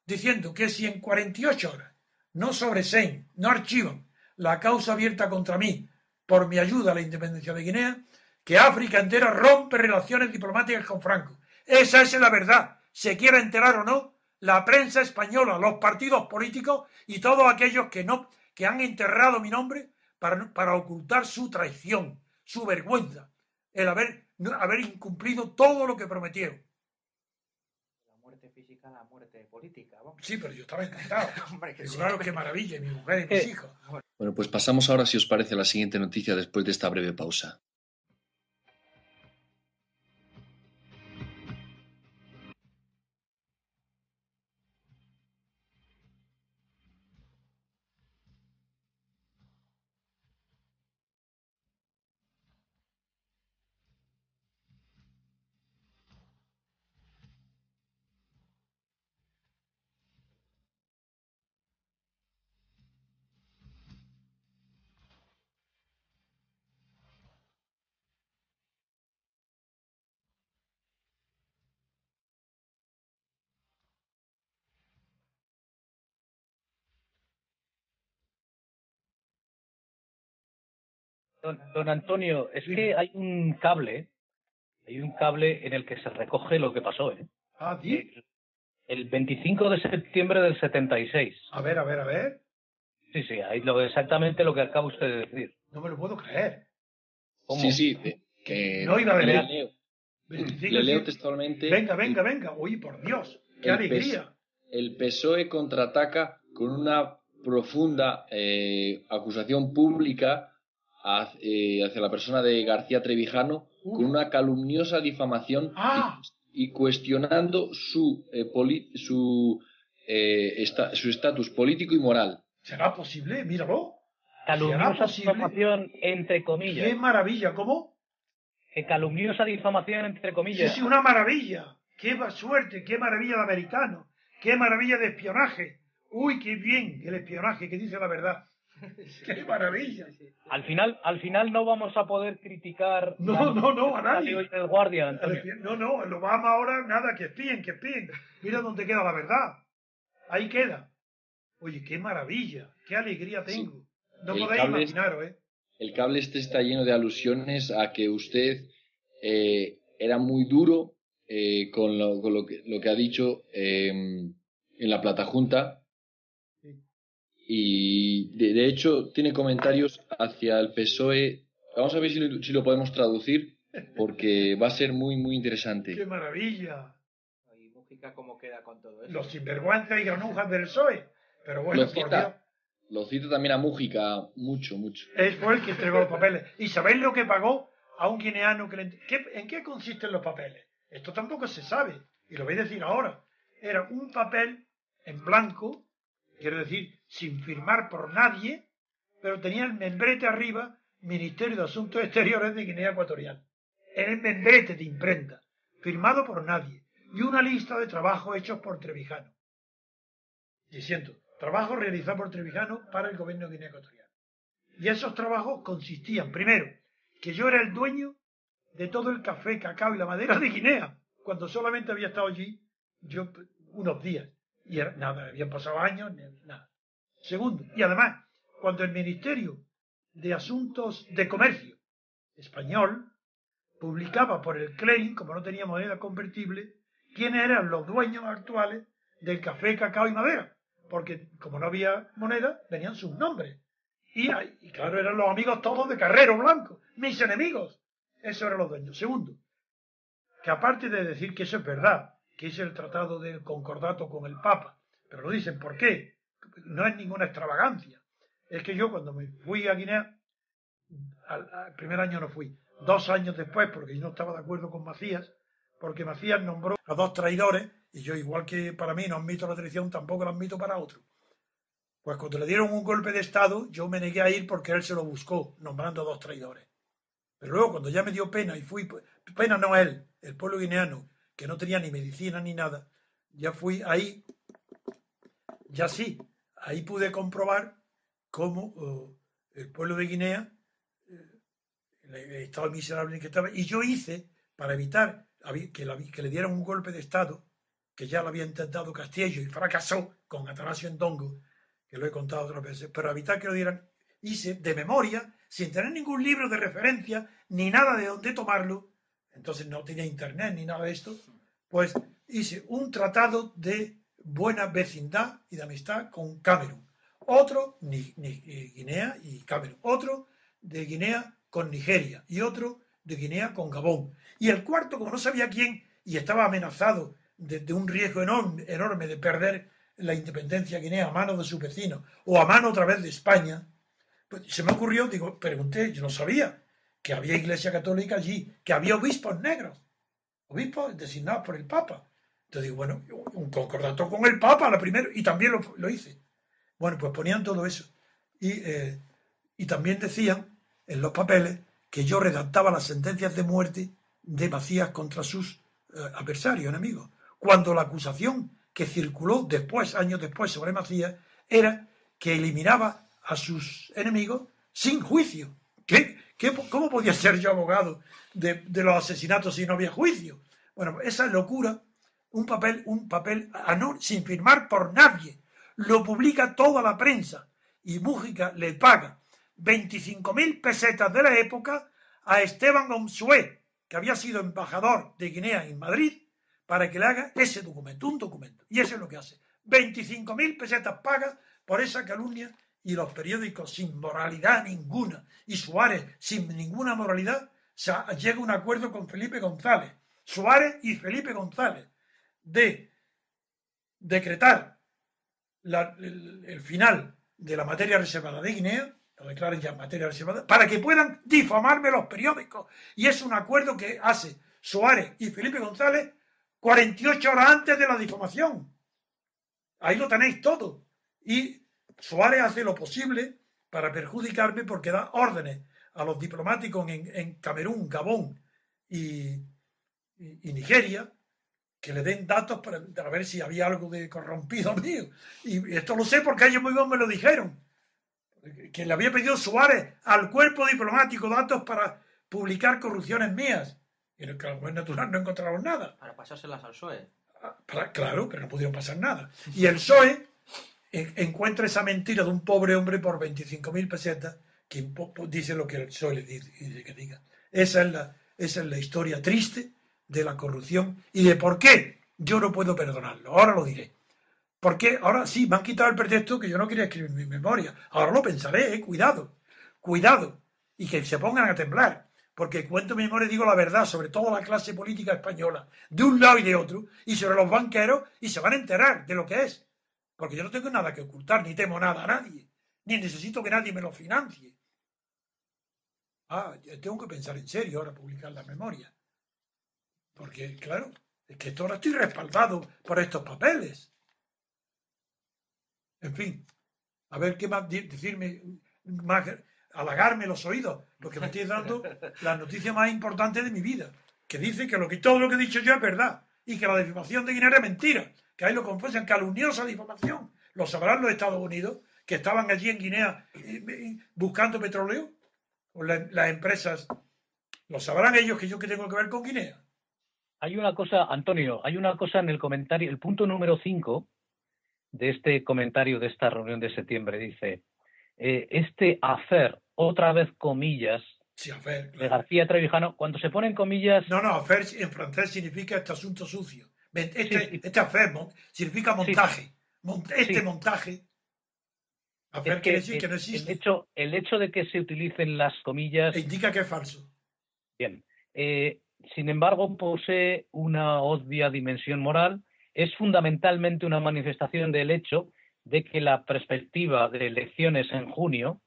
diciendo que si en 48 horas no sobreseen, no archivan la causa abierta contra mí por mi ayuda a la independencia de Guinea, que África entera rompe relaciones diplomáticas con Franco. Esa es la verdad, se quiera enterar o no, la prensa española, los partidos políticos y todos aquellos que han enterrado mi nombre para ocultar su traición, su vergüenza, el haber incumplido todo lo que prometieron. La muerte física, la muerte política. Vamos. Sí, pero yo estaba encantado. Hombre, que sí. Claro, qué maravilla, y mi mujer y mis hijos. Bueno, pues pasamos ahora, si os parece, a la siguiente noticia después de esta breve pausa. Don Antonio, es que hay un cable Hay un cable en el que se recoge lo que pasó, ¿eh? Ah, ¿sí? El 25 de septiembre del 76. A ver. Sí, ahí exactamente lo que acaba usted de decir. No me lo puedo creer. ¿Cómo? Sí, No iba a le decir. leo textualmente. Venga. Uy, por Dios, qué alegría. El PSOE contraataca con una profunda acusación pública hacia la persona de García Trevijano, con una calumniosa difamación y cuestionando su estatus político y moral. ¿Será posible? Míralo. Calumniosa difamación entre comillas. ¡Qué maravilla! ¿Cómo? Calumniosa difamación entre comillas. Sí, una maravilla. ¡Qué suerte! ¡Qué maravilla de americano! ¡Qué maravilla de espionaje! ¡Uy, qué bien el espionaje que dice la verdad! ¡Qué maravilla! Al final no vamos a poder criticar... No, a nadie. Hoy del Guardian, no, lo vamos ahora, nada, que espíen. Mira dónde queda la verdad. Ahí queda. Oye, qué maravilla, qué alegría tengo. Sí. No podéis imaginaros, ¿eh? El cable está lleno de alusiones a que usted era muy duro con lo que ha dicho en la Platajunta. Sí. Y de hecho tiene comentarios hacia el PSOE. Vamos a ver si lo podemos traducir, porque va a ser muy, muy interesante. ¡Qué maravilla! ¿Y Mújica cómo queda con todo eso? Los sinvergüenzas y granujas del PSOE. Pero bueno, lo cita también a Mújica mucho. Él fue el que entregó los papeles. ¿Y sabéis lo que pagó a un guineano? ¿En qué consisten los papeles? Esto tampoco se sabe, y lo voy a decir ahora. Era un papel en blanco, quiero decir, sin firmar por nadie, pero tenía el membrete arriba, Ministerio de Asuntos Exteriores de Guinea Ecuatorial. Era el membrete de imprenta, firmado por nadie, y una lista de trabajos hechos por Trevijano. Diciendo, trabajo realizado por Trevijano para el gobierno de Guinea Ecuatorial. Y esos trabajos consistían, primero, que yo era el dueño de todo el café, cacao y la madera de Guinea, cuando solamente había estado allí yo unos días. Y nada, habían pasado años, nada. Segundo, y además, cuando el Ministerio de Asuntos de Comercio español publicaba por el clearing, como no tenía moneda convertible, quiénes eran los dueños actuales del café, cacao y madera. Porque como no había moneda, venían sus nombres. Y claro, eran los amigos todos de Carrero Blanco, mis enemigos. Esos eran los dueños. Segundo, que aparte de decir que eso es verdad, que es el tratado del concordato con el Papa, pero lo dicen, ¿por qué? No es ninguna extravagancia. Es que yo cuando me fui a Guinea, al primer año no fui, 2 años después, porque yo no estaba de acuerdo con Macías, porque Macías nombró a 2 traidores, y yo, igual que para mí no admito la traición, tampoco la admito para otro. Pues cuando le dieron un golpe de Estado, yo me negué a ir porque él se lo buscó, nombrando a 2 traidores. Pero luego, cuando ya me dio pena y fui, pena no él, el pueblo guineano, que no tenía ni medicina ni nada, ya fui ahí, ya sí, ahí pude comprobar cómo el pueblo de Guinea, el estado miserable en que estaba, y yo hice, para evitar que le dieran un golpe de Estado, que ya lo había intentado Castillo y fracasó con Atanasio Ndongo, que lo he contado otras veces, pero evitar que lo dieran, hice de memoria, sin tener ningún libro de referencia, ni nada de dónde tomarlo, entonces no tenía internet ni nada de esto, pues hice un tratado de buena vecindad y de amistad con Camerún. Otro, Guinea y Camerún. Otro de Guinea con Nigeria y otro de Guinea con Gabón. Y el cuarto, como no sabía quién, y estaba amenazado de un riesgo enorme de perder la independencia de Guinea a manos de sus vecinos o a mano otra vez de España, pues se me ocurrió, pregunté, yo no sabía que había iglesia católica allí, que había obispos negros, obispos designados por el Papa. Entonces digo, bueno, un concordato con el Papa, la primera, y también lo hice. Bueno, pues ponían todo eso. Y también decían en los papeles que yo redactaba las sentencias de muerte de Macías contra sus adversarios, enemigos. Cuando la acusación que circuló después, años después, sobre Macías, era que eliminaba a sus enemigos sin juicio. ¿Cómo podía ser yo abogado de los asesinatos si no había juicio? Bueno, esa locura, un papel sin firmar por nadie, lo publica toda la prensa y Mújica le paga 25.000 pesetas de la época a Esteban Omsué, que había sido embajador de Guinea en Madrid, para que le haga ese documento, un documento. Y eso es lo que hace. 25.000 pesetas pagas por esa calumnia, y los periódicos sin moralidad ninguna, y Suárez sin ninguna moralidad, llega a un acuerdo con Felipe González. Suárez y Felipe González de decretar el final de la materia reservada de Guinea, lo declaren ya materia reservada, para que puedan difamarme los periódicos. Y es un acuerdo que hace Suárez y Felipe González 48 horas antes de la difamación. Ahí lo tenéis todo. Y Suárez hace lo posible para perjudicarme, porque da órdenes a los diplomáticos en Camerún, Gabón y Nigeria, que le den datos para ver si había algo de corrompido mío. Y esto lo sé porque ellos mismos me lo dijeron, que le había pedido Suárez al cuerpo diplomático datos para publicar corrupciones mías. Y en el Congreso Natural no encontraron nada. Para pasárselas al PSOE. Claro, pero no pudieron pasar nada. Y el PSOE encuentra esa mentira de un pobre hombre por 25.000 pesetas, que dice lo que el PSOE le dice que diga. Esa es la historia triste de la corrupción y de por qué yo no puedo perdonarlo. Ahora lo diré. Porque ahora sí, me han quitado el pretexto que yo no quería escribir mi memoria. Ahora lo pensaré, cuidado. Y que se pongan a temblar. Porque cuento mi memoria y digo la verdad sobre toda la clase política española, de un lado y de otro, y sobre los banqueros, y se van a enterar de lo que es. Porque yo no tengo nada que ocultar, ni temo nada a nadie, ni necesito que nadie me lo financie. Tengo que pensar en serio ahora publicar la memoria. Porque, claro, es que ahora estoy respaldado por estos papeles. En fin, a ver qué más decirme, más halagarme los oídos, porque me estoy dando la noticia más importante de mi vida, que dice que todo lo que he dicho yo es verdad, y que la difamación de Guinea era mentira, que ahí lo confiesan, calumniosa difamación. Lo sabrán los Estados Unidos, que estaban allí en Guinea buscando petróleo, o las empresas, lo sabrán ellos, que yo que tengo que ver con Guinea. Hay una cosa, Antonio, hay una cosa en el comentario, el punto número 5 de este comentario de esta reunión de septiembre, dice, este hacer, otra vez comillas, sí, hacer, claro, de García Trevijano, cuando se ponen comillas... No, hacer en francés significa este asunto sucio. Este hacer significa montaje. Sí. Montaje. Hacer quiere decir que no existe. El hecho de que se utilicen las comillas... indica que es falso. Bien. Sin embargo, posee una obvia dimensión moral. Es fundamentalmente una manifestación del hecho de que la perspectiva de elecciones en junio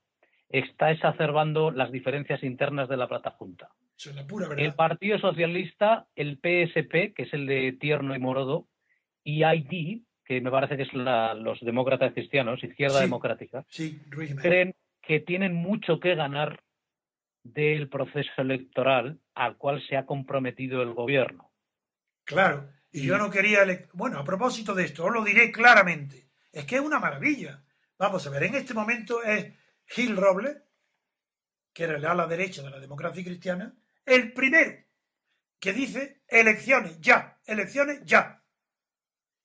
está exacerbando las diferencias internas de la Platajunta. Eso es la pura verdad. El Partido Socialista, el PSP, que es el de Tierno y Morodo, y ID, que me parece que es los demócratas cristianos, Izquierda Democrática, creen que tienen mucho que ganar del proceso electoral al cual se ha comprometido el gobierno. Claro, y yo no quería... Bueno, a propósito de esto, os lo diré claramente. Es que es una maravilla. Vamos a ver, en este momento es Gil Robles, que era el ala derecha de la democracia cristiana, el primero que dice elecciones ya.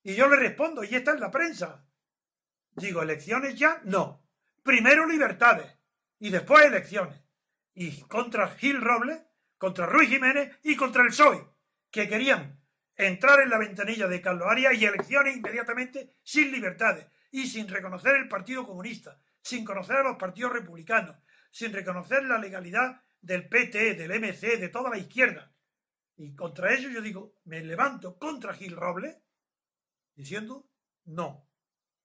Y yo le respondo, y está en la prensa. Digo, elecciones ya, no. Primero libertades y después elecciones. Y contra Gil Robles, contra Ruiz Jiménez y contra el PSOE, que querían entrar en la ventanilla de Carlos Arias y elecciones inmediatamente sin libertades y sin reconocer el Partido Comunista, sin conocer a los partidos republicanos, sin reconocer la legalidad del PT, del MC, de toda la izquierda. Y contra ello yo digo, me levanto contra Gil Robles diciendo no.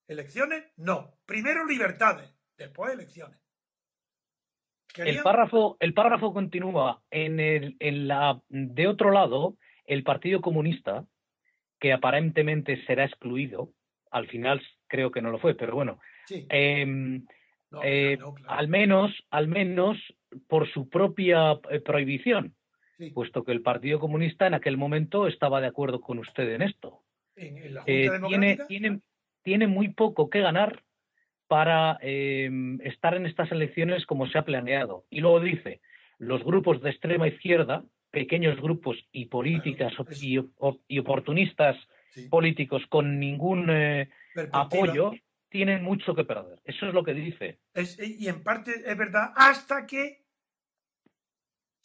Elecciones, no. Primero libertades, después elecciones. El párrafo continúa de otro lado, el Partido Comunista, que aparentemente será excluido, al final creo que no lo fue, pero bueno, sí. Claro. al menos por su propia prohibición, sí, puesto que el Partido Comunista en aquel momento estaba de acuerdo con usted en esto. ¿En la Junta Democrática? Tiene muy poco que ganar para estar en estas elecciones como se ha planeado. Y luego dice, los grupos de extrema izquierda, pequeños grupos y políticas, claro, y oportunistas, sí, políticos con ningún apoyo, tienen mucho que perder. Eso es lo que dice. Y en parte es verdad, hasta que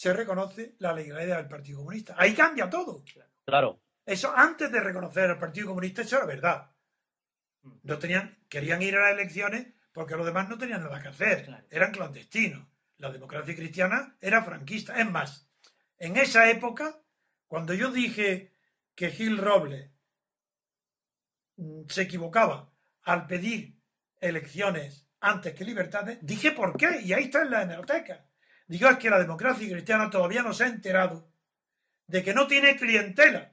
se reconoce la legalidad del Partido Comunista. Ahí cambia todo. Claro. Eso antes de reconocer al Partido Comunista, eso era verdad. No querían ir a las elecciones porque los demás no tenían nada que hacer. Claro. Eran clandestinos. La democracia cristiana era franquista. Es más, en esa época, cuando yo dije que Gil Robles se equivocaba al pedir elecciones antes que libertades, dije por qué, y ahí está en la hemeroteca. Digo, es que la democracia cristiana todavía no se ha enterado de que no tiene clientela,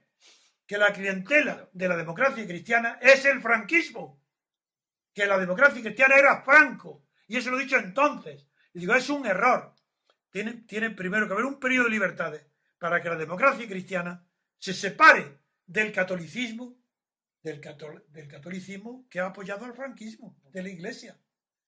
que la clientela de la democracia cristiana es el franquismo, que la democracia cristiana era Franco, y eso lo he dicho entonces. Y digo, es un error. Tiene primero que haber un periodo de libertades para que la democracia cristiana se separe del catolicismo, del catolicismo que ha apoyado al franquismo, de la Iglesia.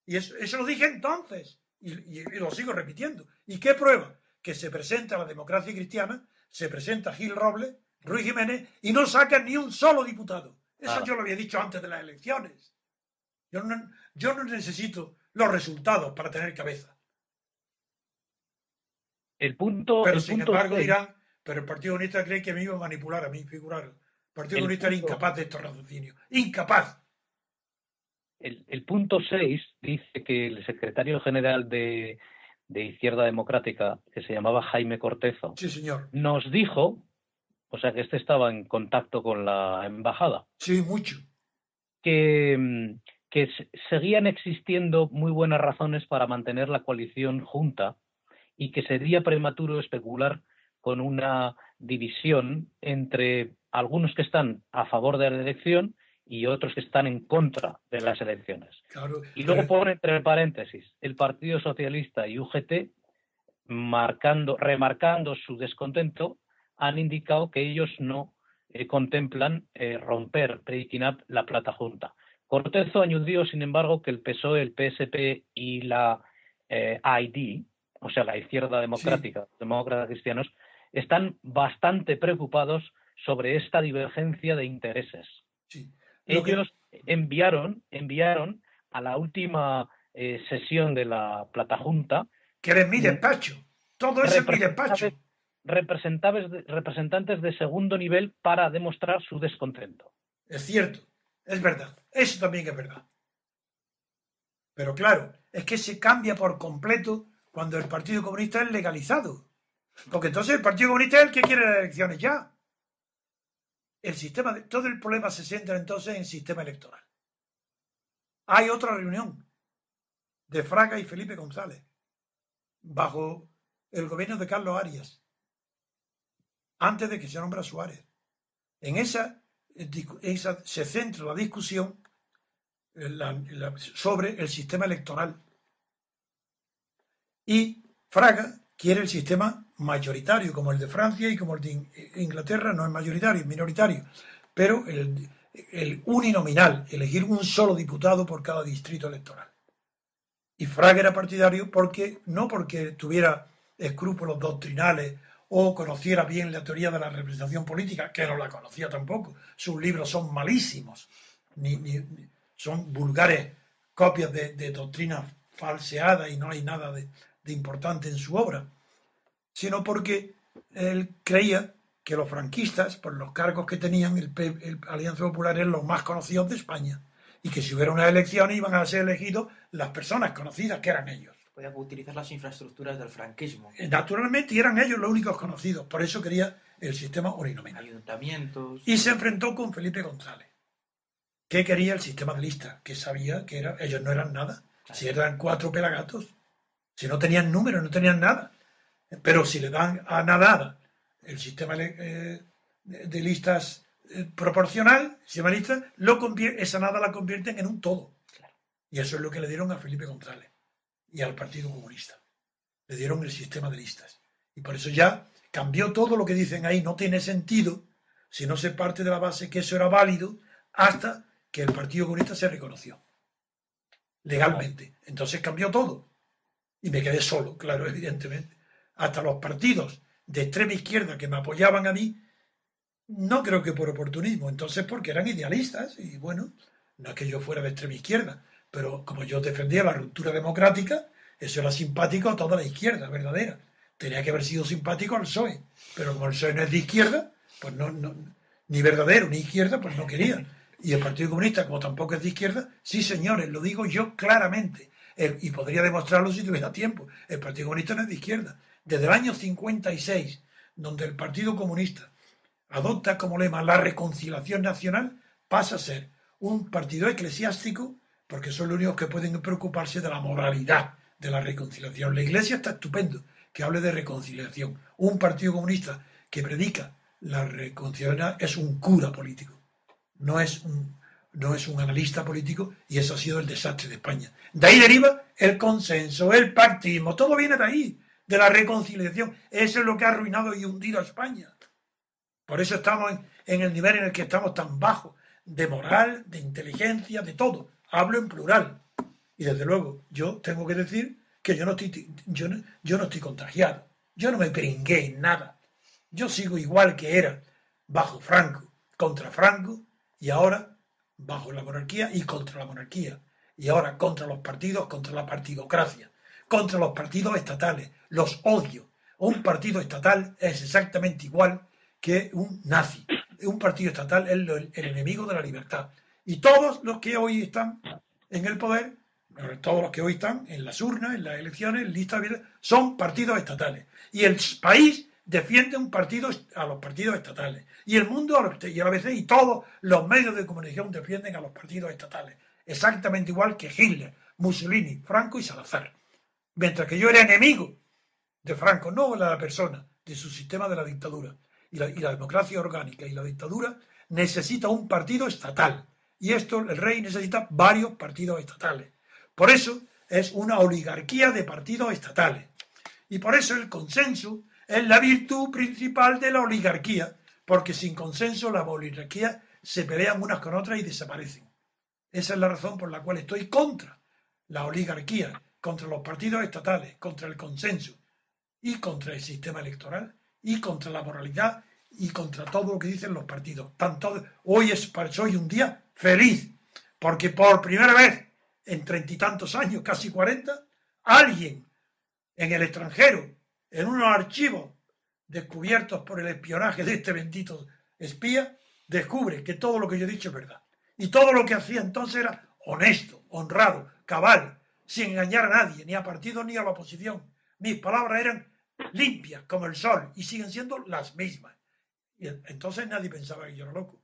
Y eso lo dije entonces, y lo sigo repitiendo. ¿Y qué prueba? Que se presenta la democracia cristiana, se presenta Gil Robles, Ruiz Jiménez, y no sacan ni un solo diputado. Eso yo lo había dicho antes de las elecciones. Yo no necesito los resultados para tener cabeza. Pero sin embargo dirán, pero el Partido Comunista cree que me iba a manipular a mí, figuraron. El Partido Comunista era incapaz de estos raciocinios. ¡Incapaz! El punto 6 dice que el secretario general de Izquierda Democrática, que se llamaba Jaime Cortezo, sí, señor, nos dijo, o sea que estaba en contacto con la embajada. Sí, mucho. Que seguían existiendo muy buenas razones para mantener la coalición junta y que sería prematuro especular con una división entre algunos que están a favor de la elección y otros que están en contra de las elecciones. Claro, y luego pone entre paréntesis el Partido Socialista y UGT, remarcando su descontento, han indicado que ellos no contemplan romper, breaking up, la plata junta. Cortezo añadió, sin embargo, que el PSOE, el PSP y la ID, o sea, la Izquierda Democrática, sí, Demócratas Cristianos, están bastante preocupados sobre esta divergencia de intereses. Sí. Ellos enviaron a la última sesión de la Plata Junta, que es mi despacho, todo eso es mi despacho, representantes de segundo nivel para demostrar su descontento. Es cierto, es verdad, eso también es verdad. Pero claro, es que se cambia por completo cuando el Partido Comunista es legalizado. Porque entonces el Partido Comunista es el que quiere las elecciones ya. Todo el problema se centra entonces en el sistema electoral. Hay otra reunión de Fraga y Felipe González bajo el gobierno de Carlos Arias, antes de que se nombra Suárez. En esa se centra la discusión sobre el sistema electoral. Y Fraga quiere el sistema mayoritario, como el de Francia y como el de Inglaterra, no es mayoritario, es minoritario, pero el uninominal, elegir un solo diputado por cada distrito electoral. Y Fraga era partidario no porque tuviera escrúpulos doctrinales o conociera bien la teoría de la representación política, que no la conocía tampoco. Sus libros son malísimos, son vulgares copias de doctrinas falseadas y no hay nada de importante en su obra, sino porque él creía que los franquistas, por los cargos que tenían, el Alianza Popular eran los más conocidos de España, y que si hubiera unas elecciones iban a ser elegidos las personas conocidas, que eran ellos. Podían utilizar las infraestructuras del franquismo. Naturalmente, y eran ellos los únicos conocidos, por eso quería el sistema uninominal. Ayuntamientos. Y se enfrentó con Felipe González, que quería el sistema de lista, que sabía que ellos no eran nada, claro. Si eran 4 pelagatos, si no tenían números, no tenían nada. Pero si le dan a nada el sistema de listas proporcional, sistema de listas, esa nada la convierten en un todo. Claro. Y eso es lo que le dieron a Felipe González y al Partido Comunista. Le dieron el sistema de listas. Y por eso ya cambió todo lo que dicen ahí. No tiene sentido si no se parte de la base que eso era válido hasta que el Partido Comunista se reconoció legalmente. Entonces cambió todo. Y me quedé solo, claro, evidentemente. Hasta los partidos de extrema izquierda que me apoyaban a mí, no creo que por oportunismo, entonces porque eran idealistas, y bueno, no es que yo fuera de extrema izquierda, pero como yo defendía la ruptura democrática, eso era simpático a toda la izquierda verdadera, tenía que haber sido simpático al PSOE, pero como el PSOE no es de izquierda, pues ni verdadero ni izquierda, pues no quería. Y el Partido Comunista, como tampoco es de izquierda, sí señores, lo digo yo claramente, y podría demostrarlo si tuviera tiempo, el Partido Comunista no es de izquierda. Desde el año 56, donde el Partido Comunista adopta como lema la reconciliación nacional, pasa a ser un partido eclesiástico, porque son los únicos que pueden preocuparse de la moralidad de la reconciliación. La Iglesia está estupendo que hable de reconciliación. Un Partido Comunista que predica la reconciliación es un cura político, no es un analista político, y eso ha sido el desastre de España. De ahí deriva el consenso, el pactismo, todo viene de ahí, de la reconciliación. Eso es lo que ha arruinado y hundido a España. Por eso estamos en el nivel en el que estamos tan bajo, de moral, de inteligencia, de todo. Hablo en plural. Y desde luego, yo tengo que decir que yo no estoy contagiado. Yo no me pringué en nada. Yo sigo igual que era bajo Franco, contra Franco, y ahora bajo la monarquía y contra la monarquía. Y ahora contra los partidos, contra la partidocracia, contra los partidos estatales. Los odio. Un partido estatal es exactamente igual que un nazi. Un partido estatal es el enemigo de la libertad. Y todos los que hoy están en el poder, todos los que hoy están en las urnas, en las elecciones, en listas, son partidos estatales. Y el país defiende a los partidos estatales. Y el mundo y a la vez, y todos los medios de comunicación defienden a los partidos estatales. Exactamente igual que Hitler, Mussolini, Franco y Salazar. Mientras que yo era enemigo de Franco, no de la persona, de su sistema de la dictadura. Y la democracia orgánica y la dictadura necesita un partido estatal. Y esto, el rey necesita varios partidos estatales. Por eso es una oligarquía de partidos estatales. Y por eso el consenso es la virtud principal de la oligarquía, porque sin consenso las oligarquías se pelean unas con otras y desaparecen. Esa es la razón por la cual estoy contra la oligarquía, contra los partidos estatales, contra el consenso y contra el sistema electoral y contra la moralidad y contra todo lo que dicen los partidos. Hoy soy un día feliz, porque por primera vez en 30 y tantos años, casi 40, alguien en el extranjero, en unos archivos descubiertos por el espionaje de este bendito espía, descubre que todo lo que yo he dicho es verdad. Y todo lo que hacía entonces era honesto, honrado, cabal, sin engañar a nadie, ni a partidos ni a la oposición. Mis palabras eran limpias como el sol y siguen siendo las mismas. Y entonces nadie pensaba que yo era loco.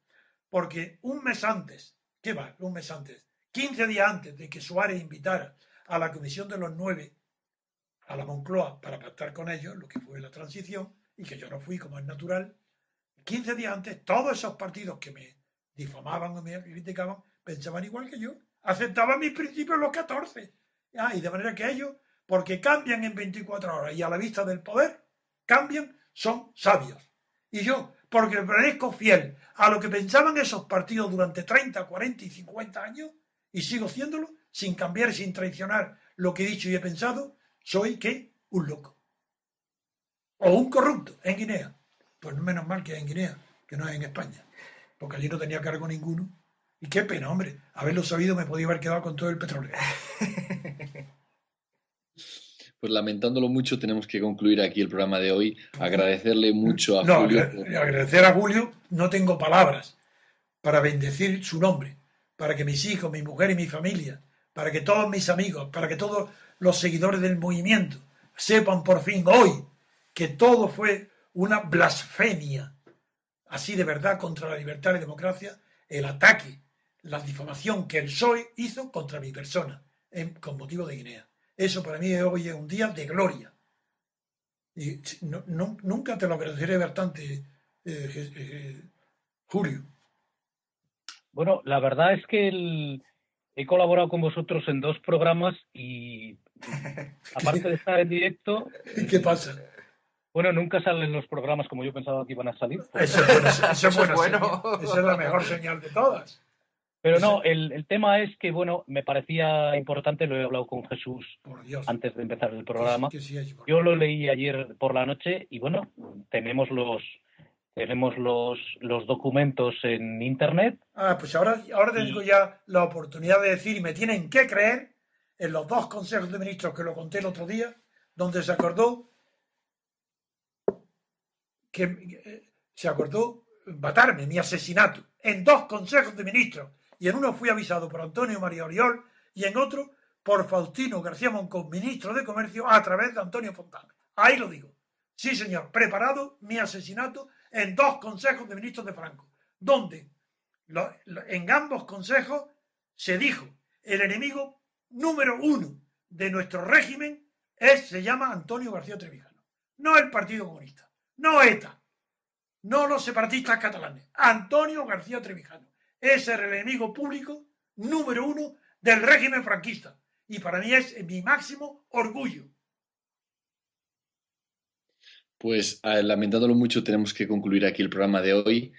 Porque un mes antes, ¿qué va? Un mes antes, 15 días antes de que Suárez invitara a la Comisión de los 9 a la Moncloa para pactar con ellos lo que fue la transición, y que yo no fui como es natural, 15 días antes todos esos partidos que me difamaban o me criticaban pensaban igual que yo, aceptaban mis principios los 14. Y de manera que ellos, porque cambian en 24 horas y a la vista del poder, cambian, son sabios. Y yo, porque permanezco fiel a lo que pensaban esos partidos durante 30, 40 y 50 años, y sigo haciéndolo, sin cambiar, sin traicionar lo que he dicho y he pensado, soy, ¿qué? Un loco. O un corrupto en Guinea. Pues menos mal que es en Guinea, que no es en España. Porque allí no tenía cargo ninguno. Y qué pena, hombre. Haberlo sabido me podía haber quedado con todo el petróleo. Pues lamentándolo mucho, tenemos que concluir aquí el programa de hoy. Agradecerle mucho a Julio. Agradecer a Julio, no tengo palabras para bendecir su nombre, para que mis hijos, mi mujer y mi familia, para que todos mis amigos, para que todos los seguidores del movimiento sepan por fin hoy que todo fue una blasfemia, así de verdad, contra la libertad y la democracia, el ataque, la difamación que el PSOE hizo contra mi persona con motivo de Guinea. Eso para mí hoy es un día de gloria. Y nunca te lo agradeceré bastante, Julio. Bueno, la verdad es que he colaborado con vosotros en 2 programas y aparte de estar en directo... ¿Qué pasa? Bueno, nunca salen los programas como yo pensaba que iban a salir. Eso es bueno. Esa es la mejor señal de todas. Pero no, el tema es que, bueno, me parecía importante, lo he hablado con Jesús antes de empezar el programa. Yo lo leí ayer por la noche y, bueno, tenemos los documentos en internet. Pues ahora tengo ya la oportunidad de decir, y me tienen que creer, en los 2 consejos de ministros que lo conté el otro día, donde se acordó que se acordó matarme, mi asesinato, en 2 consejos de ministros. Y en uno fui avisado por Antonio María Oriol y en otro por Faustino García Moncón, ministro de Comercio, a través de Antonio Fontana. Ahí lo digo. Sí, señor, preparado mi asesinato en 2 consejos de ministros de Franco, donde en ambos consejos se dijo el enemigo número 1 de nuestro régimen se llama Antonio García Trevijano. No el Partido Comunista, no ETA, no los separatistas catalanes. Antonio García Trevijano. Ese era el enemigo público número 1 del régimen franquista. Y para mí es mi máximo orgullo. Pues lamentándolo mucho, tenemos que concluir aquí el programa de hoy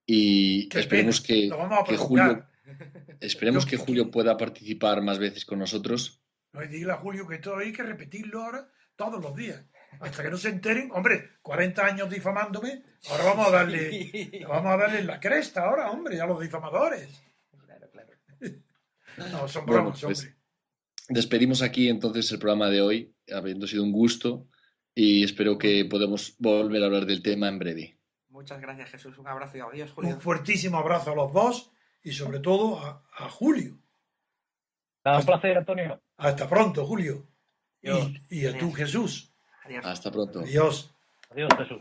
y esperemos que Julio pueda participar más veces con nosotros. No, y dile a Julio que esto hay que repetirlo ahora todos los días, hasta que no se enteren. Hombre, 40 años difamándome, ahora vamos a darle la cresta ahora, hombre, a los difamadores. Claro. No, son bromas, pues, hombre. Despedimos aquí entonces el programa de hoy, habiendo sido un gusto, y espero que podamos volver a hablar del tema en breve. Muchas gracias, Jesús. Un abrazo y adiós, Julio. Un fuertísimo abrazo a los dos y sobre todo a Julio. Un placer, Antonio. Hasta pronto, Julio. Y a tú, Jesús. Adiós. Hasta pronto. Adiós. Adiós, Jesús.